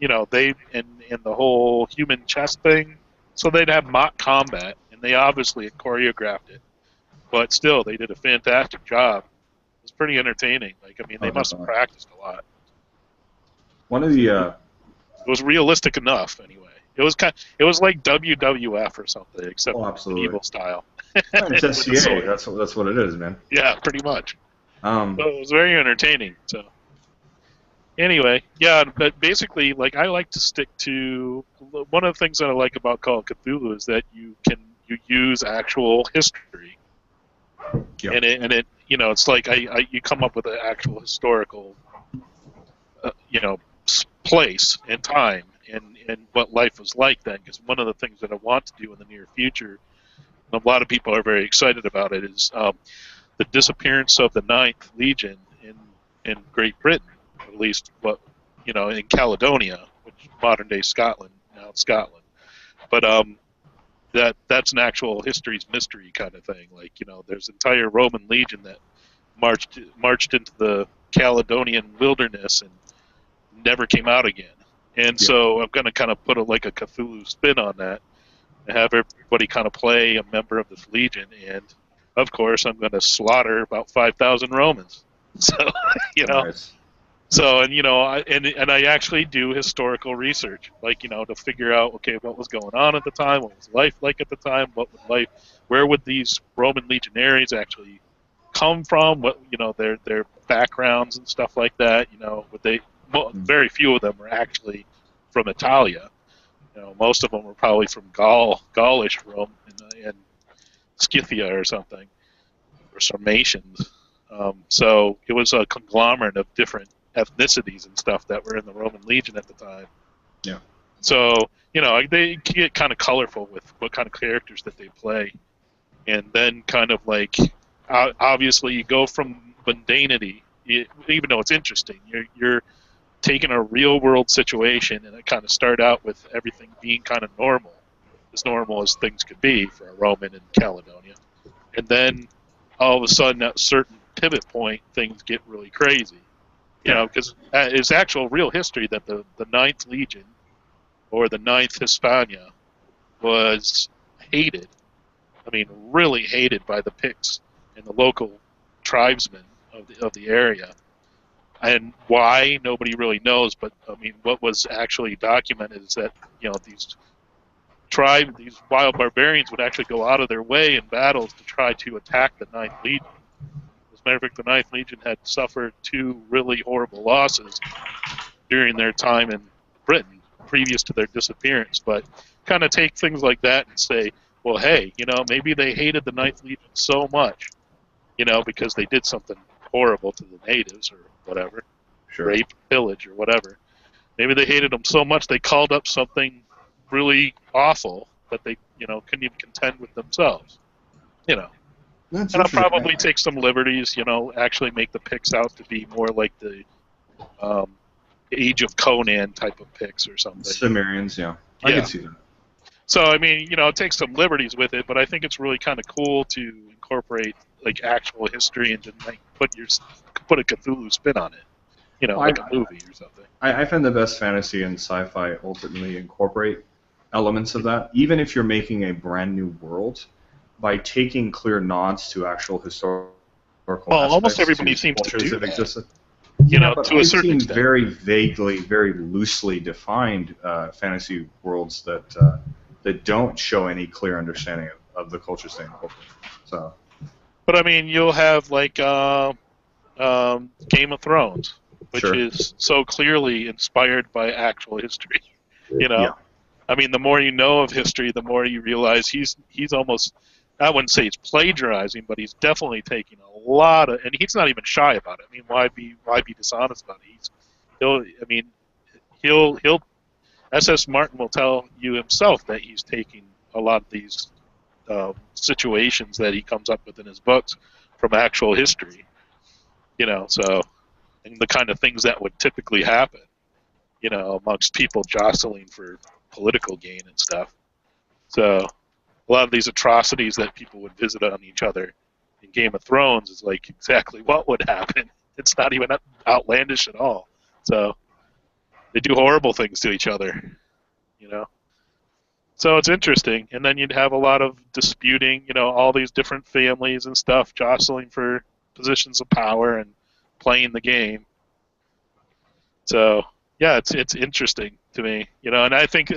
you know, in the whole human chess thing. So they'd have mock combat, and they obviously had choreographed it. But still, they did a fantastic job. It was pretty entertaining. Like, I mean, they must have practiced a lot. One of the it was realistic enough, anyway. It was like WWF or something, except medieval style. It's SCA. That's what it is, man. Yeah, pretty much. So it was very entertaining. So anyway, yeah, but basically, like, I like to stick to one of the things that I like about Call of Cthulhu is that you use actual history, and it you know, it's like you come up with an actual historical you know, place and time and what life was like then. Because one of the things that I want to do in the near future, a lot of people are very excited about it, is the disappearance of the 9th Legion in Great Britain, at least in Caledonia, which is modern day Scotland, now it's Scotland. But that's an actual history's mystery kind of thing. Like, you know, there's an entire Roman legion that marched into the Caledonian wilderness and never came out again. And so I'm going to kind of put a Cthulhu spin on that and have everybody kind of play a member of this legion. And, of course, I'm going to slaughter about 5,000 Romans. So, you know. Nice. So, and, you know, I actually do historical research, like, you know, to figure out, okay, what was going on at the time, what was life like at the time, where would these Roman legionaries actually come from, what, you know, their backgrounds and stuff like that, you know, very few of them are actually from Italia. You know, most of them were probably from Gaulish Rome and Scythia or something, or Sarmatians. So it was a conglomerate of different ethnicities and stuff that were in the Roman Legion at the time. Yeah. So, you know, they get kind of colorful with what kind of characters that they play. and then kind of like obviously you go from mundanity, even though it's interesting, you're taking a real world situation and it kind of start out with everything being kind of normal as things could be for a Roman in Caledonia, and then all of a sudden at a certain pivot point things get really crazy, because it's actual real history that the Ninth Legion or the Ninth Hispania was hated. I mean, really hated by the Picts and the local tribesmen of the area. And why, nobody really knows. But I mean, what was actually documented is that these wild barbarians would actually go out of their way in battles to try to attack the Ninth Legion. As a matter of fact, the Ninth Legion had suffered 2 really horrible losses during their time in Britain, previous to their disappearance. But kind of take things like that and say, well, hey, maybe they hated the Ninth Legion so much, because they did something horrible to the natives or whatever, rape, pillage, or whatever. Maybe they hated them so much they called up something really awful that they, couldn't even contend with themselves. That's and I'll probably take some liberties, actually make the Picts out to be more like the Age of Conan type of Picts or something. Cimmerians, yeah. I can see that. So, I mean, take some liberties with it, but I think it's really kind of cool to incorporate like actual history and to like put a Cthulhu spin on it, like a movie or something. I find the best fantasy and sci-fi ultimately incorporate elements of that, even if you're making a brand new world, by taking clear nods to actual historical aspects. Well, almost everybody seems to do that. Existed. To a certain extent. Very vaguely, very loosely defined fantasy worlds that don't show any clear understanding of the culture staying incorporated. So. But I mean, you'll have like Game of Thrones, which is so clearly inspired by actual history. Yeah. I mean, the more you know of history, the more you realize he's almost, I wouldn't say he's plagiarizing, but he's definitely taking a lot of, and he's not even shy about it. I mean, why be dishonest about it? He'll S.S. Martin will tell you himself that he's taking a lot of these situations that he comes up with in his books from actual history. So, and the kind of things that would typically happen, amongst people jostling for political gain and stuff. So, a lot of these atrocities that people would visit on each other in Game of Thrones is like exactly what would happen. It's not even outlandish at all. So, they do horrible things to each other, So it's interesting. And then you'd have a lot of disputing, all these different families and stuff jostling for positions of power and playing the game. So, yeah, it's interesting to me, and I think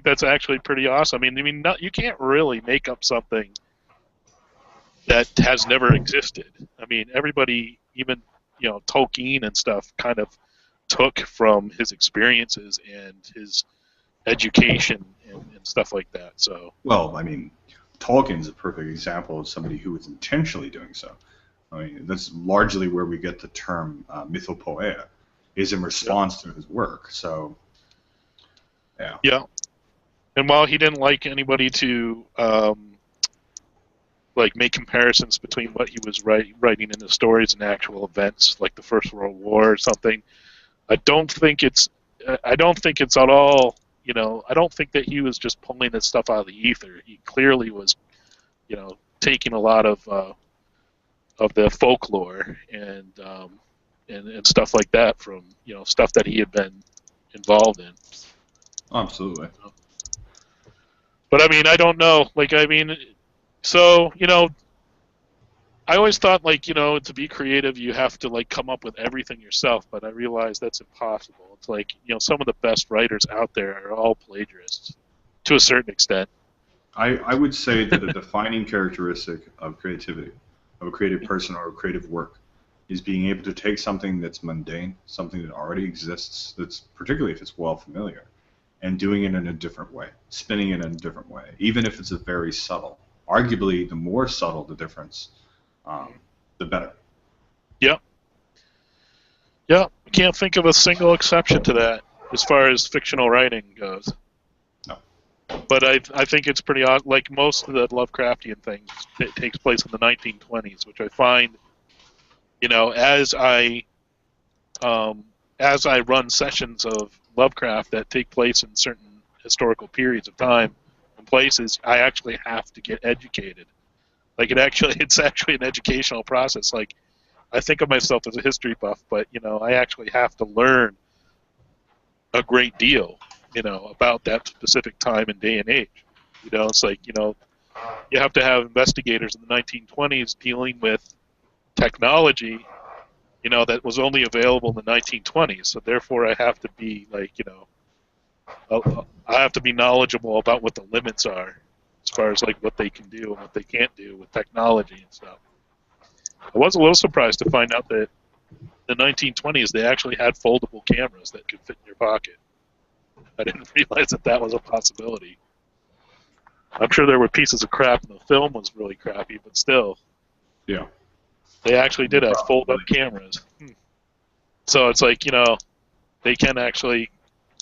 that's actually pretty awesome. I mean, you can't really make up something that has never existed. I mean, everybody, even Tolkien and stuff, kind of took from his experiences and his education and stuff like that. So. Well, I mean, Tolkien's a perfect example of somebody who was intentionally doing so. I mean, that's largely where we get the term mythopoeia, is in response to his work. So, yeah. Yeah. And while he didn't like anybody to make comparisons between what he was writing in the stories and actual events, like the First World War or something, I don't think it's at all. I don't think that he was just pulling this stuff out of the ether. He clearly was, taking a lot of the folklore and stuff like that from stuff that he had been involved in. Absolutely. But I mean, I don't know. So I always thought to be creative you have to come up with everything yourself, but I realize that's impossible. It's some of the best writers out there are all plagiarists to a certain extent. I would say that a defining characteristic of creativity, of a creative person or a creative work, is being able to take something that's mundane, something that already exists, that's particularly if it's well familiar, and doing it in a different way, spinning it in a different way, even if it's a very subtle. Arguably, the more subtle the difference, the better. Yep. Yeah, I can't think of a single exception to that as far as fictional writing goes. No. But I think it's pretty odd. Like most of the Lovecraftian things, it takes place in the 1920s, which I find, as I run sessions of Lovecraft that take place in certain historical periods of time and places, I actually have to get educated. Like it's actually an educational process. Like I think of myself as a history buff, but I actually have to learn a great deal, about that specific time and day and age. It's like, you have to have investigators in the 1920s dealing with technology, that was only available in the 1920s. So therefore, I have to be like, I have to be knowledgeable about what the limits are, as far as like what they can do and what they can't do with technology and stuff. I was a little surprised to find out that in the 1920s they actually had foldable cameras that could fit in your pocket. I didn't realize that was a possibility. I'm sure there were pieces of crap, and the film was really crappy, but still. Yeah. They actually did have fold-up cameras. So it's like, they can actually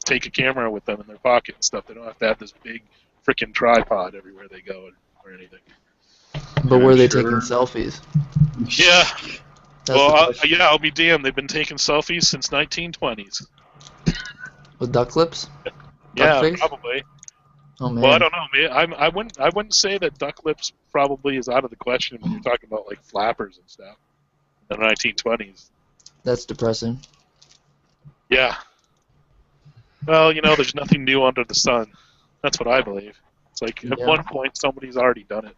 take a camera with them in their pocket and stuff. They don't have to have this big freaking tripod everywhere they go or anything. But were they taking selfies? Yeah. That's I'll be damned. They've been taking selfies since 1920s. With duck lips? Yeah, face? probably. Oh man. Well, I don't know, man. I wouldn't say that duck lips probably is out of the question when you're talking about like flappers and stuff in the 1920s. That's depressing. Yeah. Well, there's nothing new under the sun. That's what I believe. It's like at one point somebody's already done it.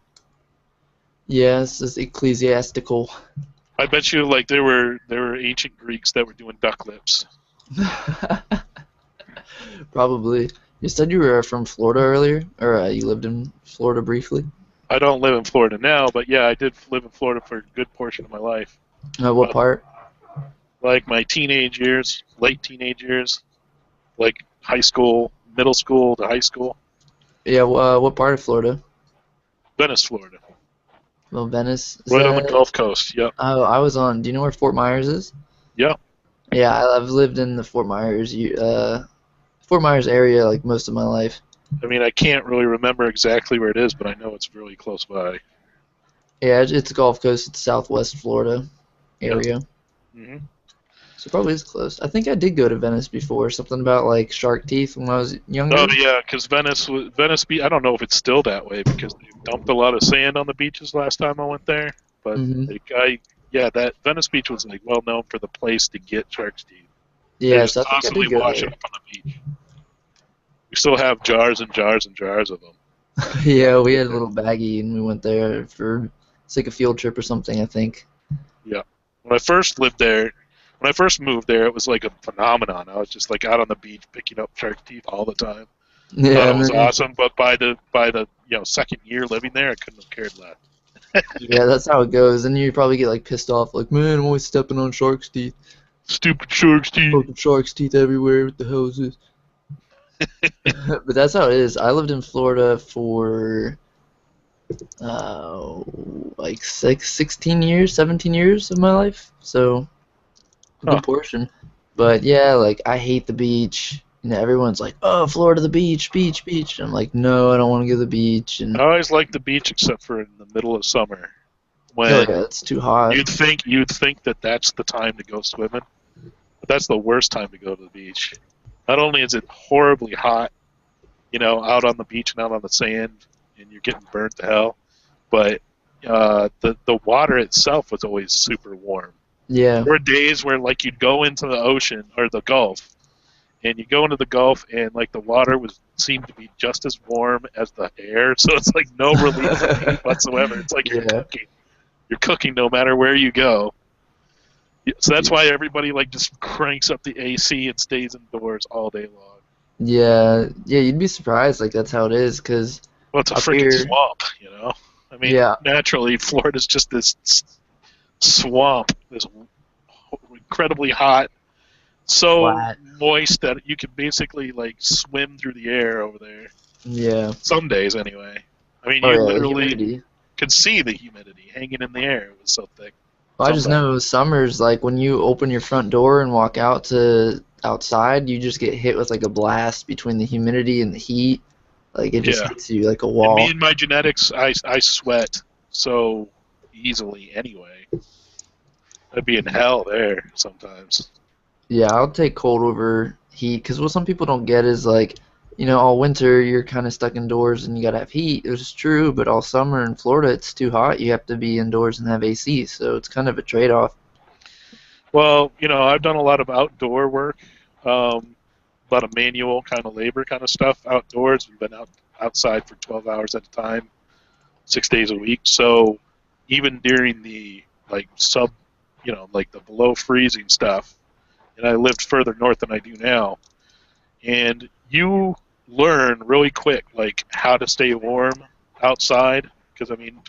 Yes, it's ecclesiastical. I bet you like there were ancient Greeks that were doing duck lips. Probably. You said you were from Florida earlier, or you lived in Florida briefly? I don't live in Florida now, but yeah, I did live in Florida for a good portion of my life. What part? Like my teenage years, late teenage years, like high school, middle school to high school. Yeah, what part of Florida? Venice, Florida. Well, Venice. Right on the Gulf Coast, yep. Oh, I was on. Do you know where Fort Myers is? Yeah. Yeah, I've lived in the Fort Myers area like most of my life. I mean, I can't really remember exactly where it is, but I know it's really close by. Yeah, it's Gulf Coast. It's Southwest Florida area. Yep. Mm-hmm. So probably it's close. I think I did go to Venice before. Something about like shark teeth when I was younger. Oh yeah, because Venice Beach. I don't know if it's still that way because they dumped a lot of sand on the beaches last time I went there. But that Venice Beach was like well known for the place to get shark's teeth. Yeah, so I think I did go washing there. Up on the beach. We still have jars and jars and jars of them. Yeah, we had a little baggie and we went there for like a field trip or something, I think. Yeah. When I first lived there, when I first moved there, it was like a phenomenon. I was just like out on the beach picking up shark teeth all the time. Yeah, it was awesome. But by the second year living there, I couldn't have cared less. Yeah, that's how it goes. And you probably get like pissed off, like, man, I'm always stepping on shark's teeth. Stupid shark's teeth. Fucking shark's teeth everywhere. What the hell is this? But that's how it is. I lived in Florida for like 16 years, 17 years of my life. So a good portion. But yeah, like I hate the beach. Everyone's like, "Oh, Florida, the beach, beach, beach." I'm like, "No, I don't want to go to the beach." And I always like the beach except for in the middle of summer when it's too hot. You'd think that that's the time to go swimming, but that's the worst time to go to the beach. Not only is it horribly hot, out on the beach and out on the sand, and you're getting burnt to hell, but the water itself was always super warm. Yeah. There were days where like you'd go into the ocean or the Gulf, and you go into the Gulf and like the water seemed to be just as warm as the air, so it's like no relief of heat whatsoever. It's like you're cooking. You're cooking no matter where you go. So that's why everybody like just cranks up the AC and stays indoors all day long. Yeah, you'd be surprised. Like that's how it is, because it's a freaking swamp, I mean, naturally, Florida's just this swamp, this incredibly hot, so flat, moist that you can basically like swim through the air over there. Yeah. Some days, anyway. I mean, you literally could see the humidity hanging in the air. It was so thick. Well, I just know summers, like when you open your front door and walk outside, you just get hit with like a blast between the humidity and the heat. Like it just Yeah. hits you like a And wall. me and my genetics, I sweat so easily anyway. I'd be in hell there sometimes. Yeah, I'll take cold over heat because what some people don't get is like, all winter you're kind of stuck indoors and you gotta have heat. It's true, but all summer in Florida it's too hot. You have to be indoors and have AC, so it's kind of a trade-off. Well, I've done a lot of outdoor work, a lot of manual kind of labor kind of stuff outdoors. We've been outside for 12 hours at a time, 6 days a week. So even during the like like the below freezing stuff, and I lived further north than I do now, and you learn really quick like how to stay warm outside. Because I mean,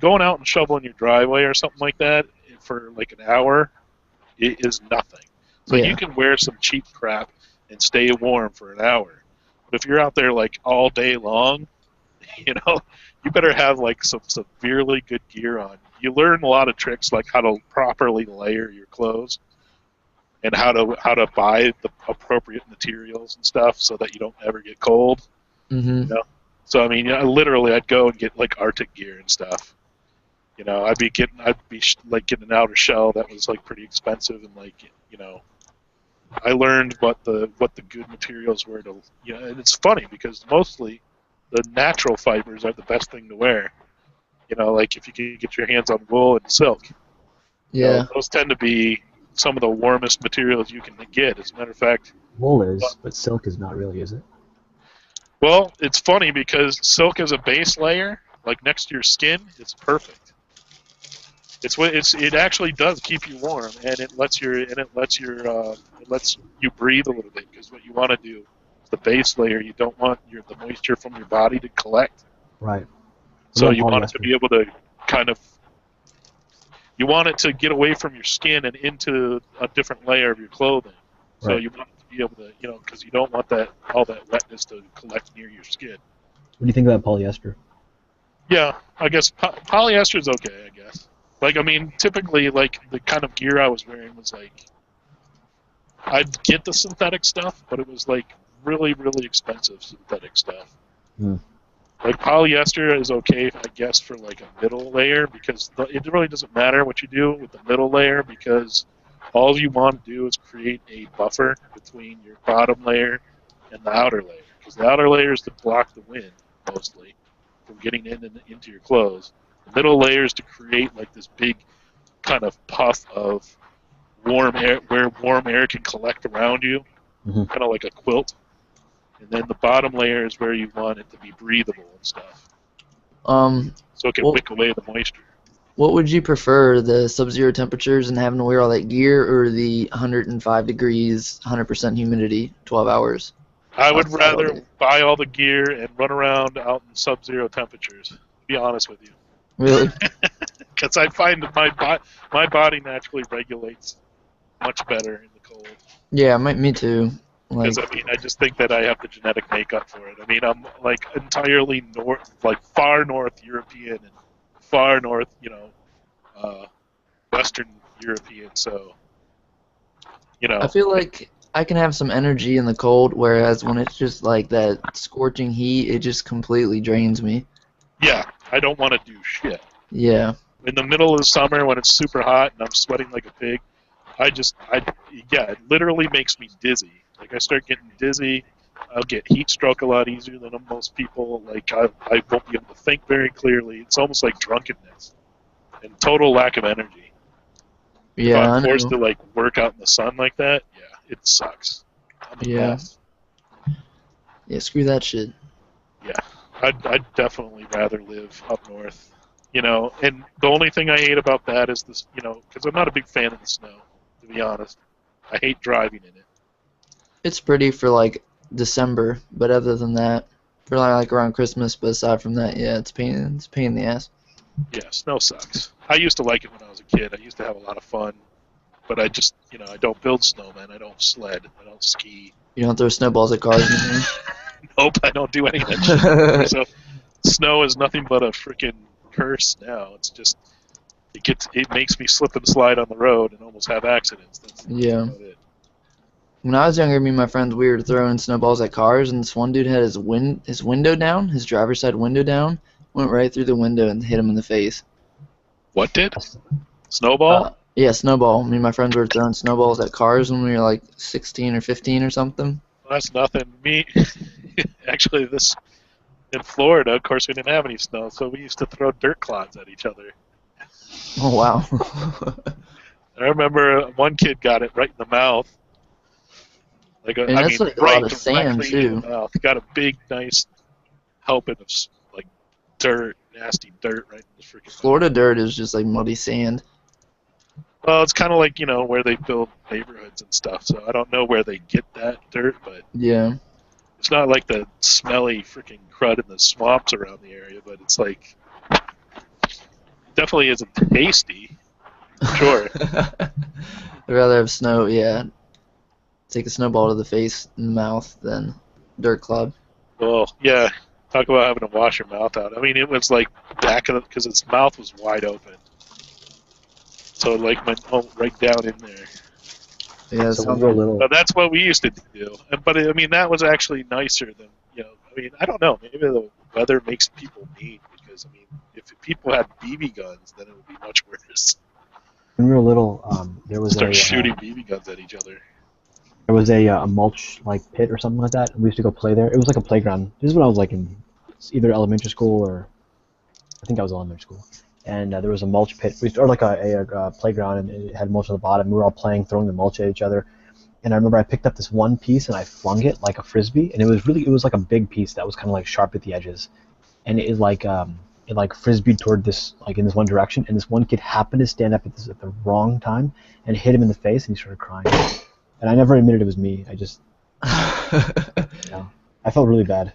going out and shoveling your driveway or something like that for like an hour, it is nothing. So Yeah. you can wear some cheap crap and stay warm for an hour. But if you're out there like all day long, you better have like some severely good gear on. You learn a lot of tricks like how to properly layer your clothes and how to buy the appropriate materials and stuff so that you don't ever get cold. Mhm. So I mean, I'd go and get like Arctic gear and stuff. I'd be getting like getting an outer shell that was like pretty expensive, and like I learned what the good materials were to and it's funny because mostly the natural fibers are the best thing to wear. Like if you can get your hands on wool and silk, Yeah. those tend to be some of the warmest materials you can get. As a matter of fact, Wool is, but silk is not really, is it? well, it's funny because silk as a base layer, like next to your skin, it's perfect. It actually does keep you warm, and it lets you breathe a little bit, because what you want to do is the base layer, you don't want the moisture from your body to collect. Right. So What you about want it to polyester? be able to you want it to get away from your skin and into a different layer of your clothing. So Right. you want it to be able to, because you don't want all that wetness to collect near your skin. What do you think about polyester? Yeah, I guess polyester is okay, I guess. Like, I mean, typically, like, the kind of gear I was wearing was, like, I'd get the synthetic stuff, but it was, like, really, really expensive synthetic stuff. Hmm. Like, polyester is okay, I guess, for, like, a middle layer, because it really doesn't matter what you do with the middle layer, because all you want to do is create a buffer between your bottom layer and the outer layer. Because the outer layer is to block the wind, mostly, from getting into your clothes. The middle layer is to create like this big kind of puff of warm air, where warm air can collect around you, Mhm. kind of like a quilt. And then the bottom layer is where you want it to be breathable and stuff, so it can wick away the moisture. What would you prefer, the sub-zero temperatures and having to wear all that gear, or the 105 degrees, 100% humidity, 12 hours? I would outside all rather day? buy all the gear and run around out in sub-zero temperatures, to be honest with you. Really? Because I find that my body naturally regulates much better in the cold. Yeah, me too. Like, Because I mean, I just think that I have the genetic makeup for it. I mean, I'm like entirely north, like far north European and far north, Western European. So, I feel like I can have some energy in the cold, whereas when it's just like that scorching heat, it just completely drains me. yeah, I don't want to do shit. Yeah. In the middle of the summer when it's super hot and I'm sweating like a pig, it literally makes me dizzy. Like I start getting dizzy. I'll get heat stroke a lot easier than most people. Like I won't be able to think very clearly. It's almost like drunkenness and total lack of energy. If Yeah, I I'm forced know. to like work out in the sun like that, yeah, it sucks. I'm a Yeah. mess. Yeah, screw that shit. Yeah, I'd definitely rather live up north. And the only thing I hate about that is this, because I'm not a big fan of the snow, to be honest. I hate driving in it. It's pretty for like December, but other than that, for like around Christmas, but aside from that, yeah, it's a pain in the ass. Yeah, snow sucks. I used to like it when I was a kid. I used to have a lot of fun, but I just, I don't build snowmen. I don't sled. I don't ski. You don't throw snowballs at cars anymore? Nope, I don't do any of that shit anymore. So snow is nothing but a freaking curse now. It's just it makes me slip and slide on the road and almost have accidents. That's Yeah. about it. When I was younger, me and my friends, we were throwing snowballs at cars, and this one dude had his window down, his driver's side window down, went right through the window and hit him in the face. What did? Snowball? Yeah, snowball. Me and my friends were throwing snowballs at cars when we were like 16 or 15 or something. Well, that's nothing. Actually, this in Florida, of course, we didn't have any snow, so we used to throw dirt clods at each other. Oh, wow. I remember one kid got it right in the mouth. Like And that's like a lot of sand, too. Got a big, nice helping of like dirt, nasty dirt right in the freaking Florida dirt is just like muddy sand. Well, it's kind of like, where they build neighborhoods and stuff, so I don't know where they get that dirt, but yeah, it's not like the smelly freaking crud in the swamps around the area, but it's like, definitely isn't tasty, sure. I'd rather have snow, yeah. Take a snowball to the face and the mouth than dirt club. Well, yeah, talk about having to wash your mouth out. I mean, it was like back of because its mouth was wide open. So it like went right down in there. Yeah, so we were little. But that's what we used to do. But I mean, that was actually nicer than, I mean, I don't know. Maybe the weather makes people mean because, I mean, if people had BB guns, then it would be much worse. When we were little, there was Start shooting BB guns at each other. There was a mulch like pit or something like that, and we used to go play there. It was like a playground. This is when I was like in either elementary school or I think I was elementary school. And there was a mulch pit, or like a playground, and it had mulch on the bottom. We were all playing, throwing the mulch at each other. And I remember I picked up this one piece and I flung it like a frisbee, and it was like a big piece that was kind of like sharp at the edges, and it like frisbeed toward this like in this one direction, and this one kid happened to stand up at the wrong time and hit him in the face, and he started crying. And I never admitted it was me. I just, I felt really bad.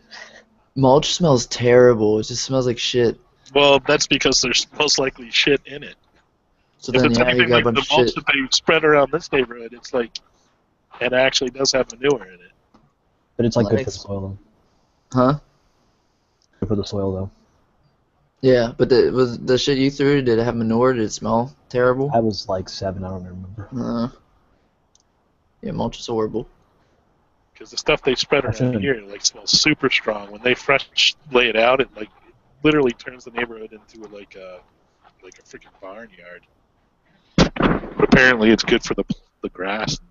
Mulch smells terrible. It just smells like shit. Well, that's because there's most likely shit in it. So if then, it's yeah, anything you got like a bunch the of mulch shit. that they spread around this neighborhood, it's like it actually does have manure in it. But it's like Well, good for the soil though. Huh? Good for the soil though. Yeah, but was the shit you threw, did it have manure? Did it smell terrible? I was like 7, I don't remember. Yeah, mulch is horrible. Because the stuff they spread around here like smells super strong. When they fresh lay it out, it like literally turns the neighborhood into like a freaking barnyard. But apparently, it's good for the grass and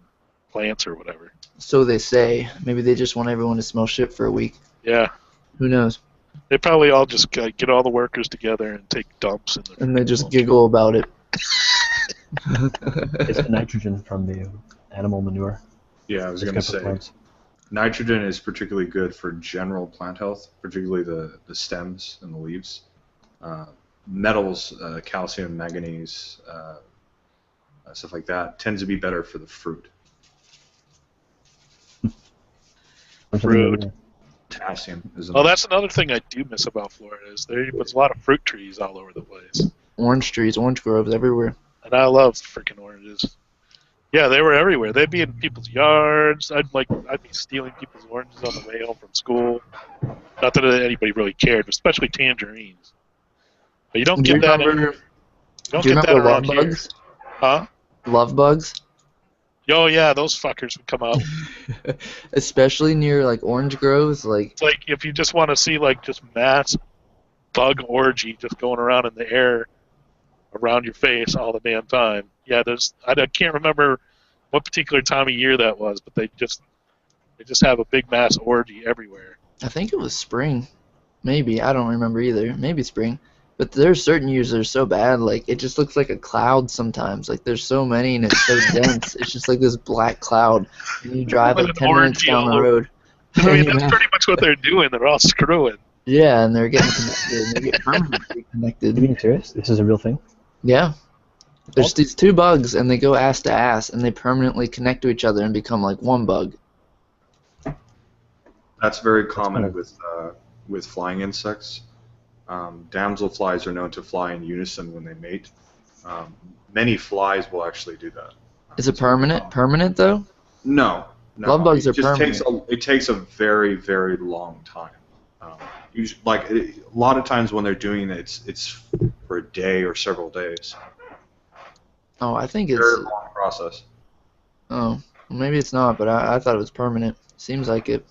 plants or whatever. So they say. Maybe they just want everyone to smell shit for a week. Yeah. Who knows? They probably all just get all the workers together and take dumps in the. And they just giggle about it. It's the nitrogen from the animal manure. Yeah, I was going to say. Nitrogen is particularly good for general plant health, particularly the stems and the leaves. Metals, calcium, manganese, stuff like that, tends to be better for the fruit. Fruit. Potassium is. Oh, that's another thing I do miss about Florida is there's a lot of fruit trees all over the place. Orange trees, orange groves everywhere. And I love freaking oranges. Yeah, they were everywhere. They'd be in people's yards. I'd be stealing people's oranges on the way home from school. Not that anybody really cared, especially tangerines. But you don't get that. You don't get that around here. Bugs? Huh? Love bugs? Oh yeah, those fuckers would come out. Especially near like orange groves, like. It's like if you just want to see like just mass bug orgy just going around in the air around your face all the damn time. Yeah, I can't remember what particular time of year that was, but they just have a big mass orgy everywhere. I think it was spring. Maybe. I don't remember either. Maybe spring. But there's certain years that are so bad, like, it just looks like a cloud sometimes. Like, there's so many and it's so dense. It's just like this black cloud. And you drive like 10 minutes down the road. I mean, that's pretty much what they're doing. They're all screwing. Yeah, and they're getting connected. And they get permanently connected. Are you being serious? This is a real thing? Yeah. There's these two bugs, and they go ass to ass, and they permanently connect to each other and become like one bug. That's very common with flying insects. Damselflies are known to fly in unison when they mate. Many flies will actually do that. Is it permanent? Permanent though? No. Love bugs are permanent. It takes a very, very long time. Usually, a lot of times when they're doing it, it's for a day or several days. Oh, I think it's a very long process. Oh, Maybe it's not, but I thought it was permanent. Seems like it.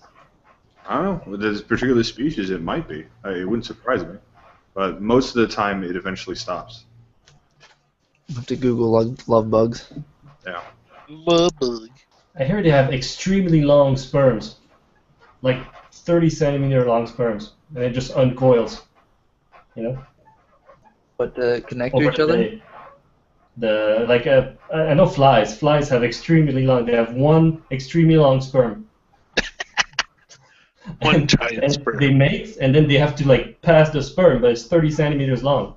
I don't know. With this particular species, it might be. It wouldn't surprise me. But most of the time, it eventually stops. I have to Google love bugs. Yeah. Love bug. I hear they have extremely long sperms, like 30 centimeter long sperms, and it just uncoils. You know. But connect Over to each the other? day. I know flies. Flies have extremely long. They have one extremely long sperm. One giant sperm. They mate, and then they have to like pass the sperm, but it's 30 centimeters long,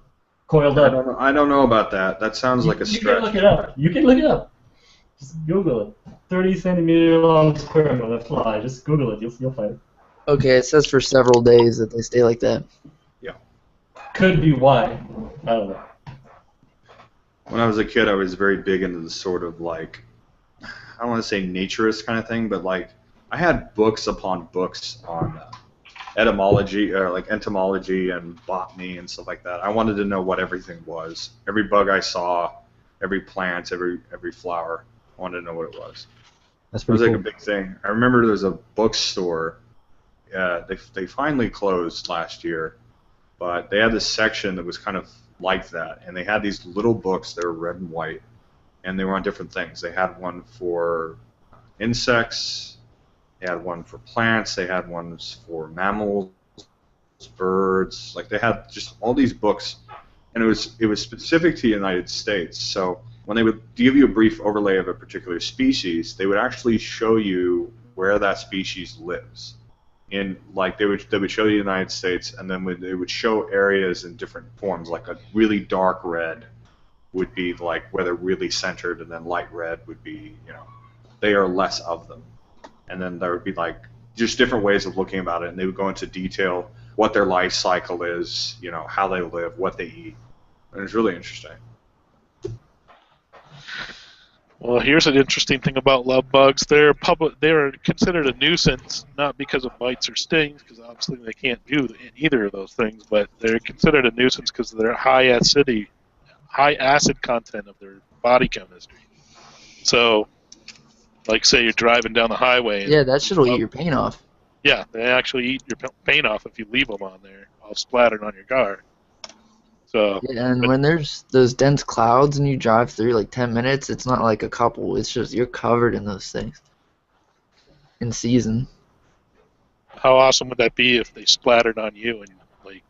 coiled up. I don't know about that. That sounds like a You stretch. can look it up. You can look it up. Just Google it. 30 centimeter long sperm on a fly. Just Google it. You'll find it. Okay, it says for several days that they stay like that. Could be why. I don't know. When I was a kid, I was very big into the sort of like, I don't want to say naturist kind of thing, but like I had books upon books on etymology or like entomology and botany and stuff like that. I wanted to know what everything was. Every bug I saw, every plant, every flower. I wanted to know what it was. That's It was pretty like cool. a big thing. I remember there was a bookstore. They finally closed last year, but they had this section that was kind of like that, and they had these little books that were red and white, and they were on different things. They had one for insects, they had one for plants, they had ones for mammals, birds. Like they had just all these books, and it was specific to the United States. So when they would give you a brief overlay of a particular species, they would actually show you where that species lives. In like they would show the United States, and then they would show areas in different forms. Like a really dark red would be like where they're really centered, and then light red would be, you know, they are less of them. And then there would be like just different ways of looking about it, and they would go into detail what their life cycle is, you know, how they live, what they eat, and it's really interesting. Well, here's an interesting thing about love bugs. They're considered a nuisance, not because of bites or stings, because obviously they can't do either of those things, but they're considered a nuisance because of their high acid content of their body chemistry. So, like say you're driving down the highway. Yeah, that shit'll eat your paint off. Yeah, they actually eat your paint off if you leave them on there, all splattered on your car. So, Yeah, and when there's those dense clouds and you drive through like 10 minutes, it's not like a couple. It's just you're covered in those things. In season. how awesome would that be if they splattered on you and like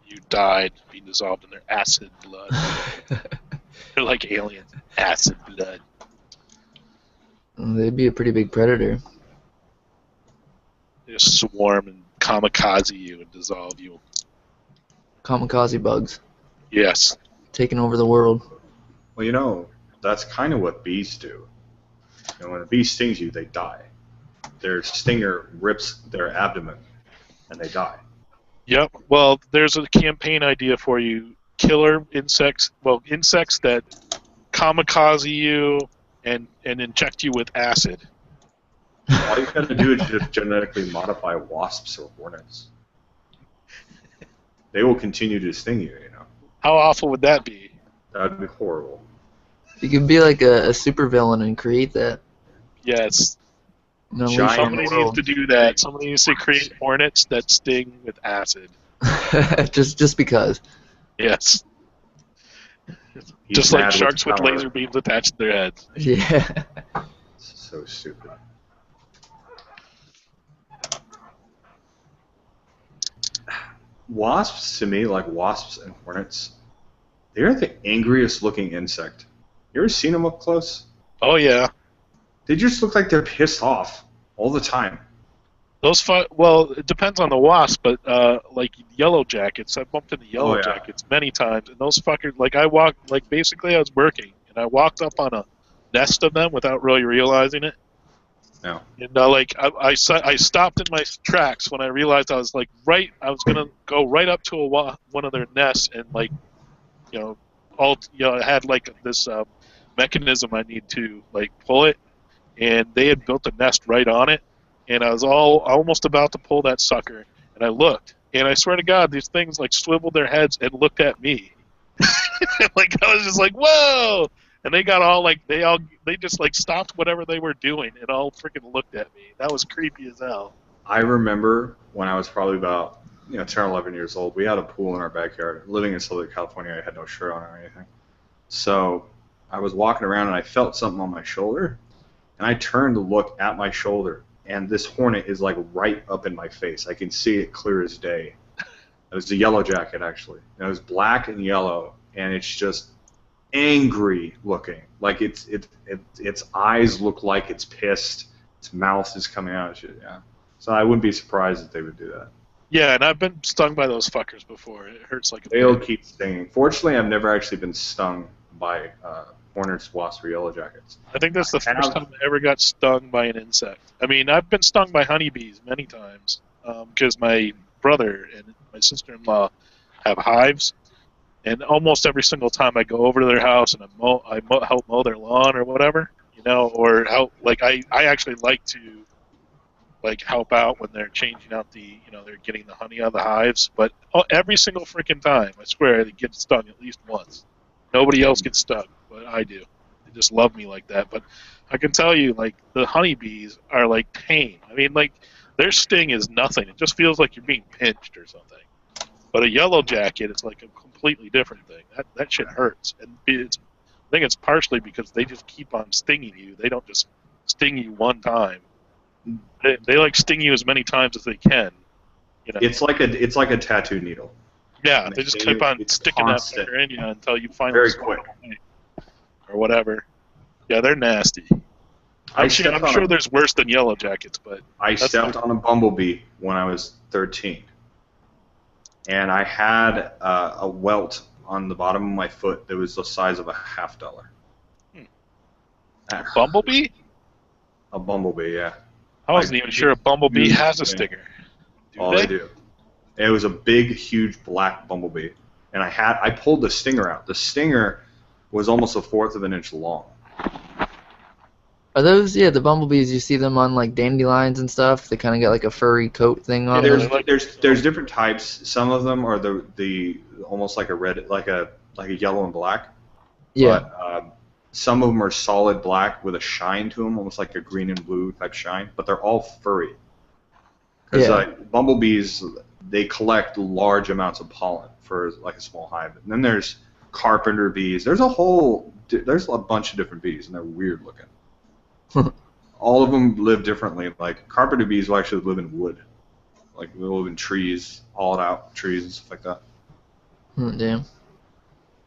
you died, being dissolved in their acid blood? They're like aliens, acid blood. They'd be a pretty big predator. They just swarm and kamikaze you and dissolve you. Kamikaze bugs. Yes. Taking over the world. Well, you know, that's kind of what bees do. You know, when a bee stings you, they die. Their stinger rips their abdomen, and they die. Yep. Well, there's a campaign idea for you. Killer insects. Well, insects that kamikaze you and inject you with acid. All you got to do is just genetically modify wasps or hornets. They will continue to sting you, you know. How awful would that be? That'd be horrible. You could be like a supervillain and create that. Yes. No, Giant Somebody needs to do that. Somebody needs to create hornets that sting with acid. just because. Yes. He's Just like mad with sharks with power. laser beams attached to their heads. Yeah. So stupid. Wasps, to me, like wasps and hornets, they're the angriest looking insect. You ever seen them up close? Oh yeah. They just look like they're pissed off all the time. Well, it depends on the wasp, but like yellow jackets, I bumped into yellow Oh, yeah. jackets many times, and those fuckers, like I walked, like basically I was working, and I walked up on a nest of them without really realizing it. No. And like I stopped in my tracks when I realized I was like I was gonna go right up to one of their nests and like, I had like this mechanism I need to like pull it, and they had built a nest right on it, and I was almost about to pull that sucker, and I looked, and I swear to God, these things like swiveled their heads and looked at me, like I was just like, whoa, And they got all like they just like stopped whatever they were doing and all freaking looked at me. That was creepy as hell. I remember when I was probably about 10 or 11 years old, we had a pool in our backyard. Living in Southern California, I had no shirt on or anything. So I was walking around and I felt something on my shoulder, and I turned to look at my shoulder, and this hornet is like right up in my face. I can see it clear as day. It was a yellow jacket, actually. It was black and yellow, and it's just angry looking. Like its eyes look like it's pissed. Its mouth is coming out. Yeah. So I wouldn't be surprised if they would do that. Yeah, and I've been stung by those fuckers before. It hurts like a They'll bitch. keep stinging. Fortunately, I've never actually been stung by hornets, wasps, or yellow jackets. I think that's the first time I ever got stung by an insect. I mean, I've been stung by honeybees many times because my brother and my sister-in-law have hives, and almost every single time I go over to their house and I help mow their lawn or whatever, or help. Like I actually like to help out when they're changing out they're getting the honey out of the hives. But every single freaking time, I swear, they get stung at least once. Nobody else gets stung, but I do. They just love me like that. But I can tell you, the honeybees are like pain. I mean, their sting is nothing. It just feels like you're being pinched or something. But a yellow jacket is like a completely different thing. That shit hurts. And I think it's partially because they just keep on stinging you. They don't just sting you one time. They sting you as many times as they can. It's like a tattoo needle. Yeah, they just keep on sticking that sucker in you until you finally quick or whatever. Yeah, they're nasty. I'm sure there's worse than yellow jackets, but I stepped on a bumblebee when I was 13, and I had a welt on the bottom of my foot that was the size of a $50. A bumblebee? A bumblebee, yeah. I wasn't even sure a bumblebee has a stinger. They do. It was a big, huge black bumblebee, and I pulled the stinger out. The stinger was almost 1/4 of an inch long. Are those the bumblebees? You see them on dandelions and stuff. They kind of got like a furry coat thing on them. There's different types. Some of them are the almost like a red, like a yellow and black. Yeah. But, some of them are solid black with a shine to them, almost like a green and blue type shine. But they're all furry. Because bumblebees, they collect large amounts of pollen for a small hive. And then there's carpenter bees. There's a bunch of different bees, and they're weird looking. All of them live differently. Like carpenter bees will actually live in wood, they live in trees, hollowed out trees and stuff like that. Damn.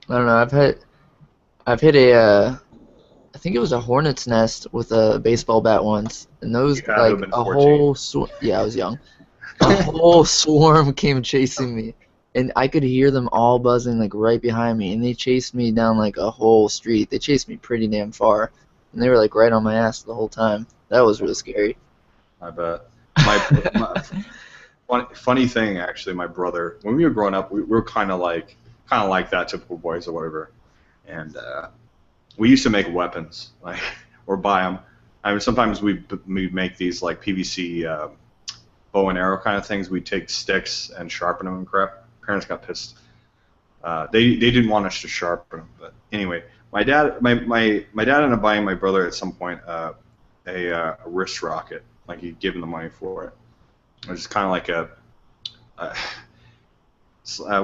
I don't know. I've hit a I think it was a hornet's nest with a baseball bat once, and those a whole I was young. A whole swarm came chasing me, and I could hear them all buzzing right behind me, and they chased me down a whole street. They chased me pretty damn far, and they were right on my ass the whole time. That was really scary. I bet. Funny thing, actually, my brother, when we were growing up, we were kind of like that, typical boys or whatever, and we used to make weapons, or buy them. I mean, sometimes we'd make these PVC bow and arrow kind of things. We'd take sticks and sharpen them and crap. Parents got pissed. They didn't want us to sharpen them, but anyway, my dad ended up buying my brother at some point a wrist rocket. He'd given the money for it. It was kind of like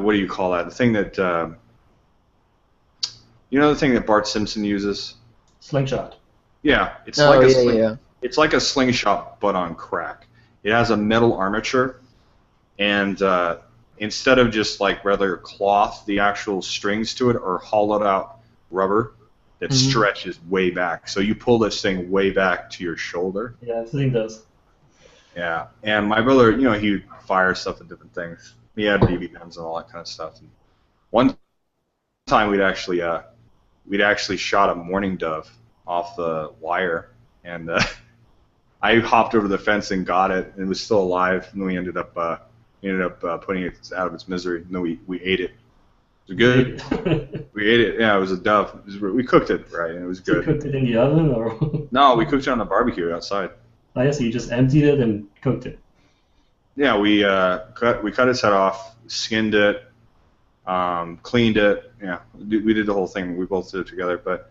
what do you call that? The thing that the thing that Bart Simpson uses? Slingshot. Yeah, it's It's like a slingshot, but on crack. It has a metal armature, and instead of just regular cloth, the actual strings to it are hollowed out rubber that stretches way back. So you pull this thing way back to your shoulder. Yeah, the thing does. Yeah, and my brother, he would fire stuff at different things. He had BB guns and all that kind of stuff. And one time we'd actually shot a mourning dove off the wire, and I hopped over the fence and got it, and it was still alive. And then we ended up putting it out of its misery. And then we ate it. It was good. We ate it. Yeah, it was a dove. We cooked it right, and it was good. You cooked it in the oven, or? No, we cooked it on the barbecue outside. I guess you just emptied it and cooked it. Yeah, we cut its head off, skinned it, cleaned it. Yeah, we did the whole thing. We both did it together. But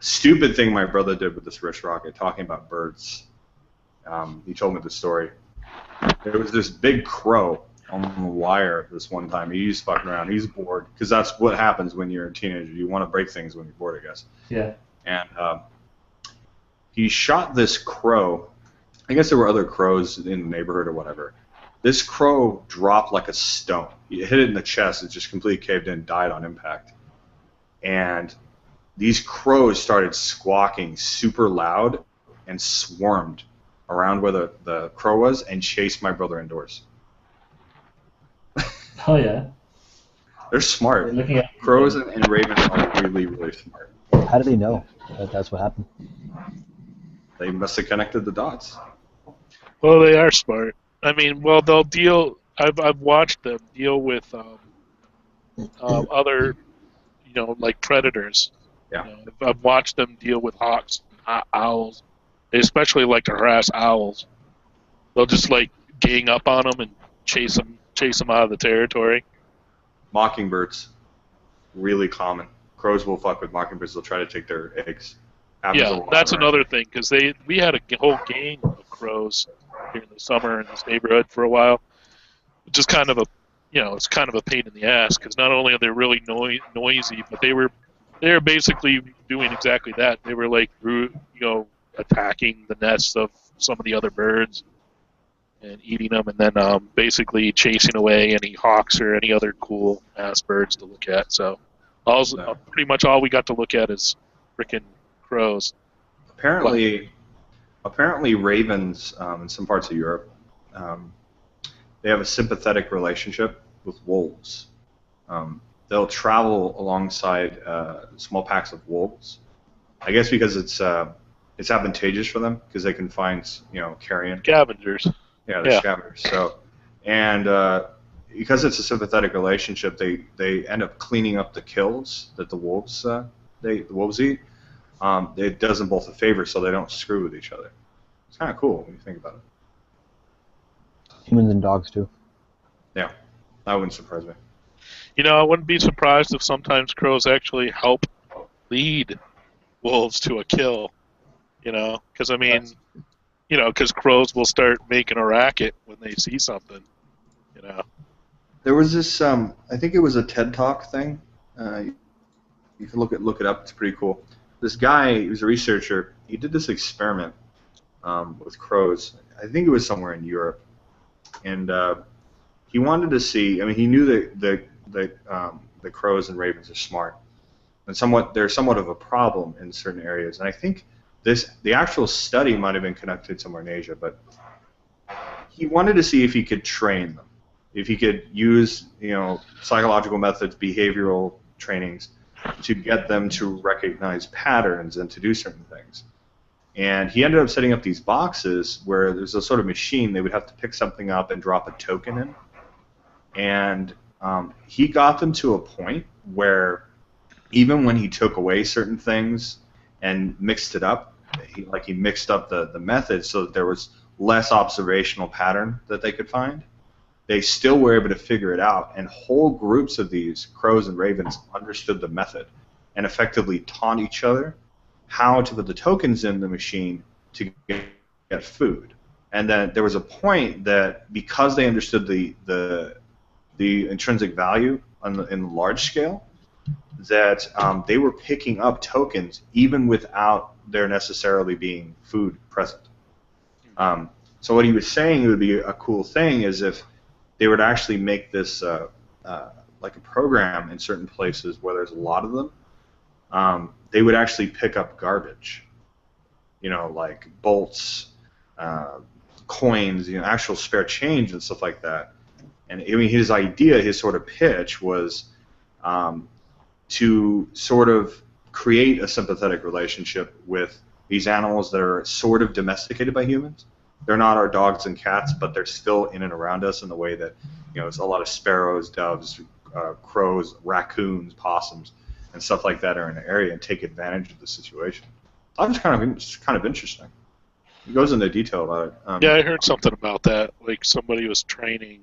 stupid thing my brother did with this rich rocket, talking about birds. He told me the story. There was this big crow on the wire this one time. He's fucking around. He's bored because that's what happens when you're a teenager. You want to break things when you're bored, I guess. Yeah. And he shot this crow. I guess there were other crows in the neighborhood or whatever. This crow dropped like a stone. He hit it in the chest. It just completely caved in, died on impact. And these crows started squawking super loud and swarmed around where the crow was and chased my brother indoors. Oh yeah. They're smart. They're looking at Crows and ravens are really, really smart. How do they know that that's what happened? They must have connected the dots. Well, they are smart. I mean, well, they'll deal. I've watched them deal with other, like predators. Yeah. I've watched them deal with hawks, and owls. They especially like to harass owls. They'll just like gang up on them and chase them out of the territory. Mockingbirds, really common. Crows will fuck with mockingbirds. They'll try to take their eggs. Happens a Yeah, lot that's around. another thing because we had a whole gang of crows here in the summer in this neighborhood for a while, which is kind of a, it's kind of a pain in the ass because not only are they really noisy, but they were basically doing exactly that. They were like, attacking the nests of some of the other birds and eating them, and then basically chasing away any hawks or any other cool ass birds to look at. So, pretty much all we got to look at is frickin' crows. Apparently ravens in some parts of Europe, they have a sympathetic relationship with wolves. They'll travel alongside small packs of wolves. I guess because it's advantageous for them because they can find carrion. Scavengers. Yeah, they're scavengers. So, and because it's a sympathetic relationship, they end up cleaning up the kills that the wolves eat. It does them both a favor, so they don't screw with each other. It's kind of cool when you think about it. Humans and dogs too. Yeah, that wouldn't surprise me. I wouldn't be surprised if sometimes crows actually help lead wolves to a kill. Because I mean, because crows will start making a racket when they see something. There was this, I think it was a TED Talk thing. You can look it up. It's pretty cool. This guy, he was a researcher. He did this experiment with crows. I think it was somewhere in Europe, and he wanted to see. I mean, he knew that the crows and ravens are smart, and they're somewhat of a problem in certain areas. And I think the actual study might have been conducted somewhere in Asia, but he wanted to see if he could train them, if he could use psychological methods, behavioral trainings to get them to recognize patterns and to do certain things. And he ended up setting up these boxes where there's a sort of machine they would have to pick something up and drop a token in. And he got them to a point where even when he took away certain things and mixed it up, he mixed up the method so that there was less observational pattern that they could find, they still were able to figure it out, and whole groups of these crows and ravens understood the method and effectively taught each other how to put the tokens in the machine to get food. And then there was a point that because they understood the intrinsic value in the large scale, that they were picking up tokens even without there necessarily being food present. So what he was saying would be a cool thing is if they would actually make this like a program in certain places where there's a lot of them, they would actually pick up garbage, like bolts, coins, actual spare change and stuff like that. And I mean, his idea, his sort of pitch was to sort of create a sympathetic relationship with these animals that are sort of domesticated by humans. They're not our dogs and cats, but they're still in and around us in the way that, it's a lot of sparrows, doves, crows, raccoons, possums, and stuff like that are in the area and take advantage of the situation. I was kind of interesting. It goes into detail about it. Yeah, I heard something about that. Like somebody was training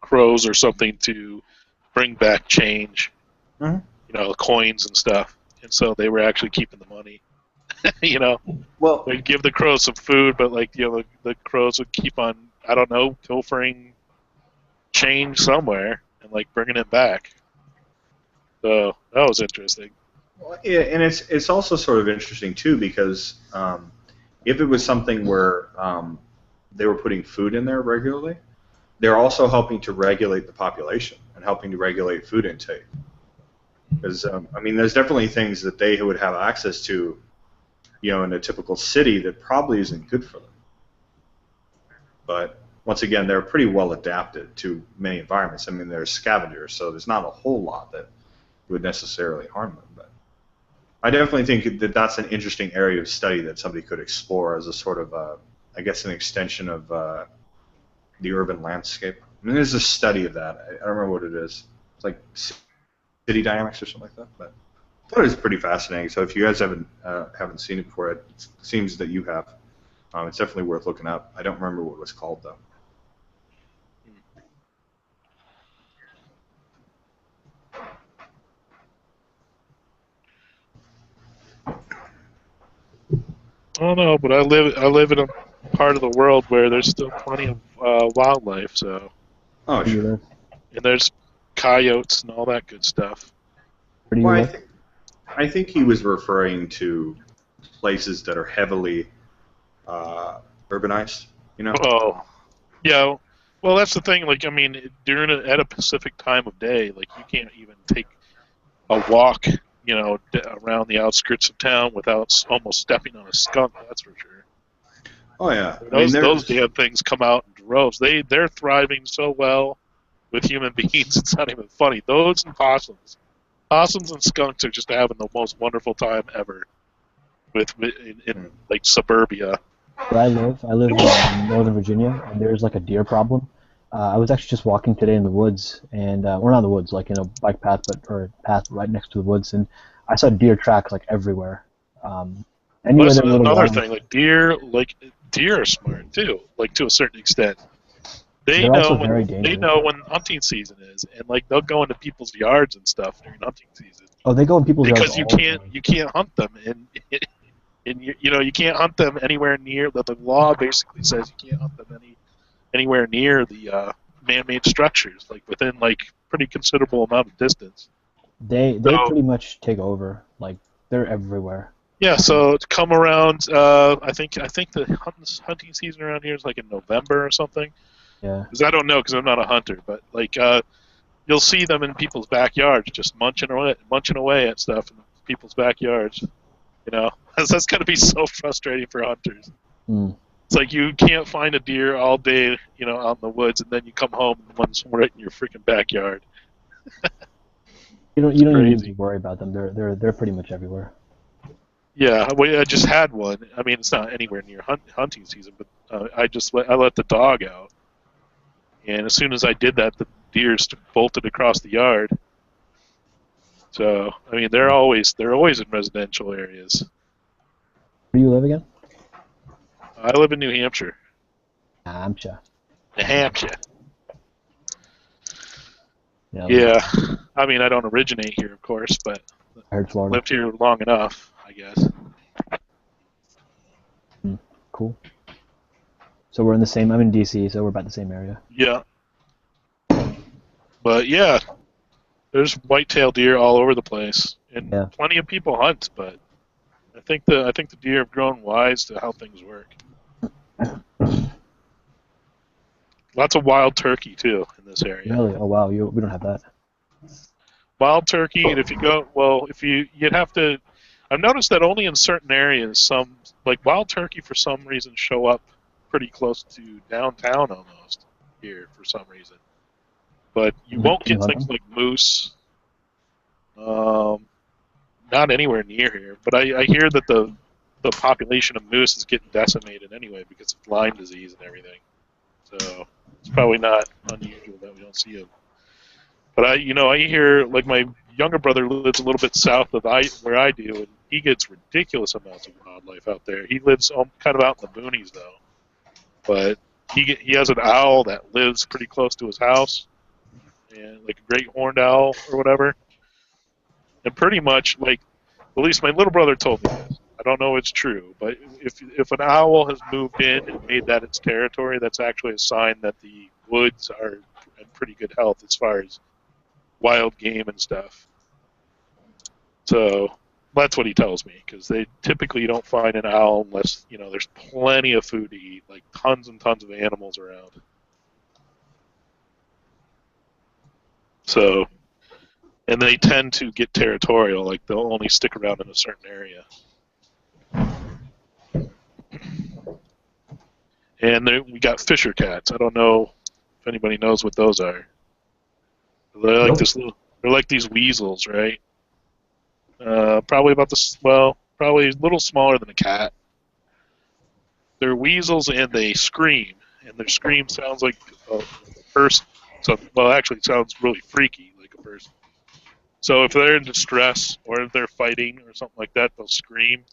crows or something to bring back change. Mm-hmm. coins and stuff, and so they were actually keeping the money. Well, They'd give the crows some food, but the crows would keep on, I don't know, pilfering change somewhere and bringing it back. So that was interesting. yeah, and it's also sort of interesting too because if it was something where they were putting food in there regularly, they're also helping to regulate the population and helping to regulate food intake. Because there's definitely things that they would have access to, in a typical city that probably isn't good for them. But once again, they're pretty well adapted to many environments. They're scavengers, so there's not a whole lot that would necessarily harm them. But I definitely think that that's an interesting area of study that somebody could explore as a sort of, I guess, an extension of the urban landscape. There's a study of that. I don't remember what it is. It's like city dynamics or something like that. But I thought it was pretty fascinating. So if you guys haven't seen it before, it seems that you have. It's definitely worth looking up. I don't remember what it was called though. I don't know, but I live in a part of the world where there's still plenty of wildlife. So. Oh, sure. And there's coyotes and all that good stuff. Well, I think he was referring to places that are heavily urbanized. Oh, yeah. Well, that's the thing. At a Pacific time of day, you can't even take a walk, around the outskirts of town without almost stepping on a skunk. That's for sure. Oh yeah. Those damn things come out in droves. They're thriving so well with human beings. It's not even funny. Those and possums. Possums and skunks are just having the most wonderful time ever in suburbia. Where I live in Northern Virginia, and there's a deer problem. I was actually just walking today in the woods, and or not in the woods, in a bike path, or a path right next to the woods, and I saw deer tracks everywhere. That's another thing. Deer are smart too, to a certain extent. They know when hunting season is, and they'll go into people's yards and stuff during hunting season. Oh, they go in people's yards because you can't hunt them, and you can't hunt them anywhere near. The law basically says you can't hunt them anywhere near the man-made structures, within pretty considerable amount of distance. They pretty much take over. They're everywhere. Yeah, so to come around, I think the hunting season around here is in November or something. Yeah. Because I don't know, because I'm not a hunter, but you'll see them in people's backyards, just munching away at stuff in people's backyards. That's got to be so frustrating for hunters. Mm. It's you can't find a deer all day, out in the woods, and then you come home and one's right in your freaking backyard. You don't even need to worry about them. They're pretty much everywhere. Yeah, I just had one. It's not anywhere near hunting season, but I let the dog out, and as soon as I did that, the deer bolted across the yard. So they're always in residential areas. Where do you live again? I live in New Hampshire. Hampshire. New Hampshire. Yeah. I don't originate here, of course, but I heard Florida. Lived here long enough, I guess. Cool. So we're in the same. I'm in DC, so we're about the same area. Yeah. But yeah, there's white-tailed deer all over the place, and plenty of people hunt. But I think the deer have grown wise to how things work. Lots of wild turkey too in this area. Really? Oh wow, we don't have that. Wild turkey, and you'd have to. I've noticed that only in certain areas, some wild turkey for some reason show up pretty close to downtown almost here for some reason. But you won't get things like moose. Not anywhere near here. But I hear that the population of moose is getting decimated anyway because of Lyme disease and everything. So it's probably not unusual that we don't see them. But I hear my younger brother lives a little bit south of where I do, and he gets ridiculous amounts of wildlife out there. He lives kind of out in the boonies though, but he has an owl that lives pretty close to his house, and a great horned owl or whatever. And pretty much, like, at least my little brother told me this. I don't know if it's true, but if an owl has moved in and made that its territory, that's actually a sign that the woods are in pretty good health as far as wild game and stuff. So that's what he tells me, because they typically don't find an owl unless, you know, there's plenty of food to eat, like tons and tons of animals around. So, and they tend to get territorial, like they'll only stick around in a certain area. And we got fisher cats. I don't know if anybody knows what those are. They're like they're like these weasels, right? Probably about probably a little smaller than a cat. They're weasels and they scream, and their scream sounds like a person. So, well, actually, it sounds really freaky, like a person. So if they're in distress or if they're fighting or something like that, they'll scream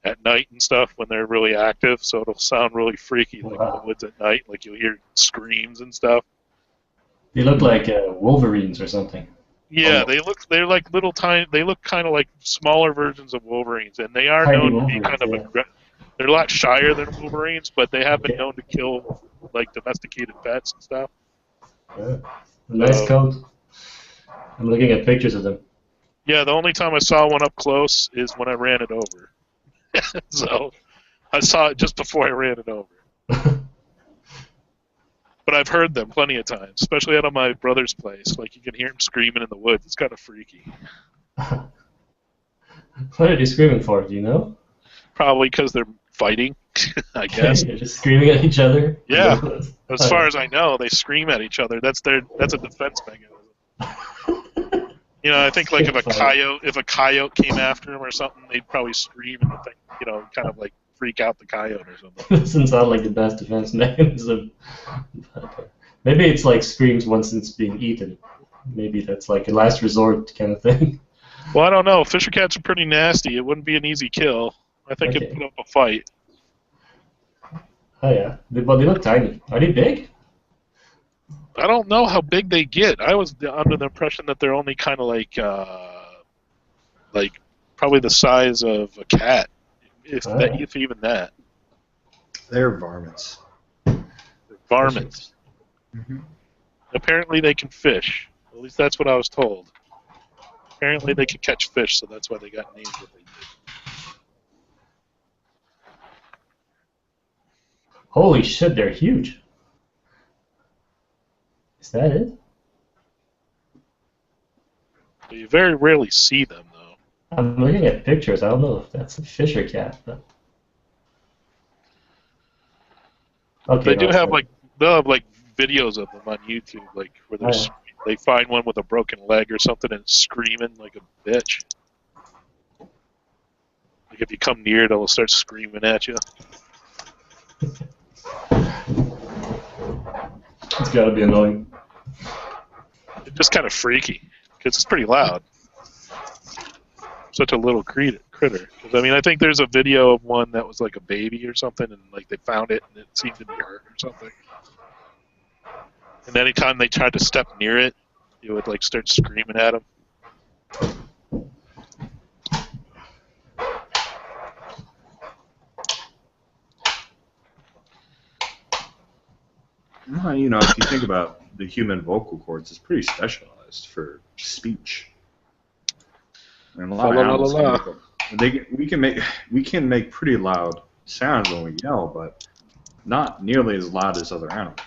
at night and stuff when they're really active. So it'll sound really freaky, like in the woods at night, like you'll hear screams and stuff. They look like Wolverines or something. Yeah, they're like little tiny. They look kind of like smaller versions of Wolverines, and they are known to be kind of aggressive. They're a lot shyer than Wolverines, but they have been known to kill like domesticated pets and stuff. Yeah. Nice coat. I'm looking at pictures of them. Yeah, the only time I saw one up close is when I ran it over. So I saw it just before I ran it over. But I've heard them plenty of times, especially out of my brother's place. Like, you can hear them screaming in the woods. It's kind of freaky. What are they screaming for? Do you know? Probably because they're fighting, I guess. They're just screaming at each other? Yeah. As far as I know, they scream at each other. That's a defense mechanism. You know, I think like if a coyote came after them or something, they'd probably scream and you know, kind of like freak out the coyote or something. Doesn't sound like the best defense mechanism. Maybe it's like screams once it's being eaten. Maybe that's like a last resort kind of thing. Well, I don't know. Fisher cats are pretty nasty. It wouldn't be an easy kill. I think it'd put up a fight. Oh yeah, but they look tiny. Are they big? I don't know how big they get. I was under the impression that they're only kind of like probably the size of a cat, if even that. They're varmints. They're varmints. Mm-hmm. Apparently they can fish. At least that's what I was told. Apparently they can catch fish, so that's why they got named what they did. Holy shit, they're huge. Is that it? But you very rarely see them, though. I'm looking at pictures. I don't know if that's a fisher cat. But... Okay, they'll have videos of them on YouTube, like where they find one with a broken leg or something and it's screaming like a bitch. Like if you come near it, it'll start screaming at you. It's gotta be annoying. It's just kind of freaky because it's pretty loud. Such a little critter. I mean, I think there's a video of one that was like a baby or something, and like they found it and it seemed to be hurt or something. And anytime they tried to step near it, it would like start screaming at them. Well, you know, if you think about the human vocal cords, it's pretty specialized for speech. And a lot of animals we can make pretty loud sounds when we yell, but not nearly as loud as other animals.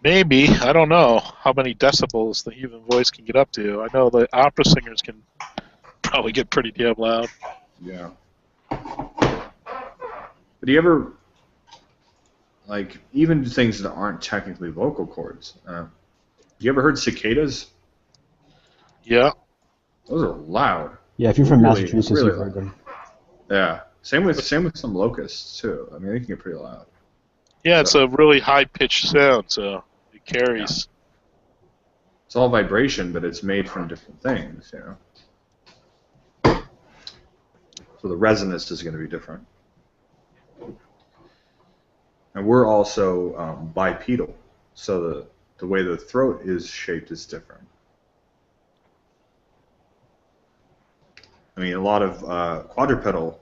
Maybe. I don't know how many decibels the human voice can get up to. I know the opera singers can probably get pretty damn loud. Yeah. But do you ever, like, even things that aren't technically vocal cords, you ever heard cicadas? Yeah. Those are loud. Yeah, if you're from Massachusetts, you've heard them. Yeah. Same with some locusts, too. I mean, they can get pretty loud. Yeah, it's a really high-pitched sound, so it carries. Yeah. It's all vibration, but it's made from different things, you know. So the resonance is going to be different. And we're also bipedal, so the way the throat is shaped is different. I mean, a lot of quadrupedal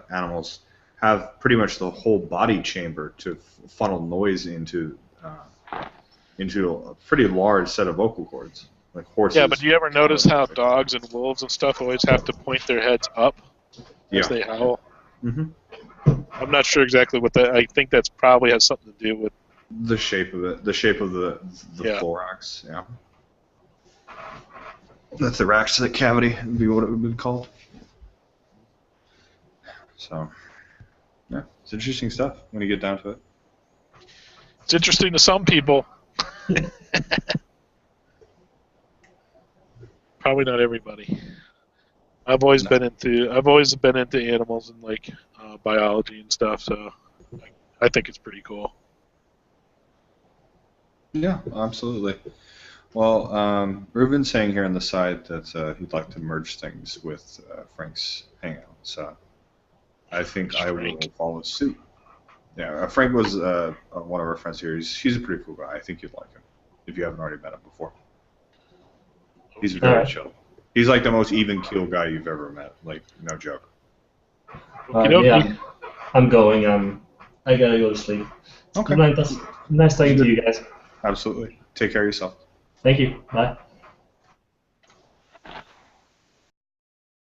animals have pretty much the whole body chamber to funnel noise into a pretty large set of vocal cords, like horses. Yeah, but do you ever notice how dogs and wolves and stuff always have to point their heads up as they howl? Mm-hmm. I'm not sure exactly what that. I think that's probably has something to do with the shape of it, the shape of the thorax. Yeah. The thoracic cavity would be what it would be called. So, yeah, it's interesting stuff when you get down to it. It's interesting to some people. Probably not everybody. I've always been into animals and like biology and stuff, so I think it's pretty cool. Yeah, absolutely. Well, Reuven's saying here on the side that he'd like to merge things with Frank's Hangout, so I think I will follow suit. Yeah, Frank was one of our friends here. He's a pretty cool guy. I think you'd like him if you haven't already met him before. He's very chill. He's like the most even keel guy you've ever met. Like, no joke. Yeah, I'm going. I gotta go to sleep. Okay. Nice talking to you guys. Absolutely. Take care of yourself. Thank you. Bye.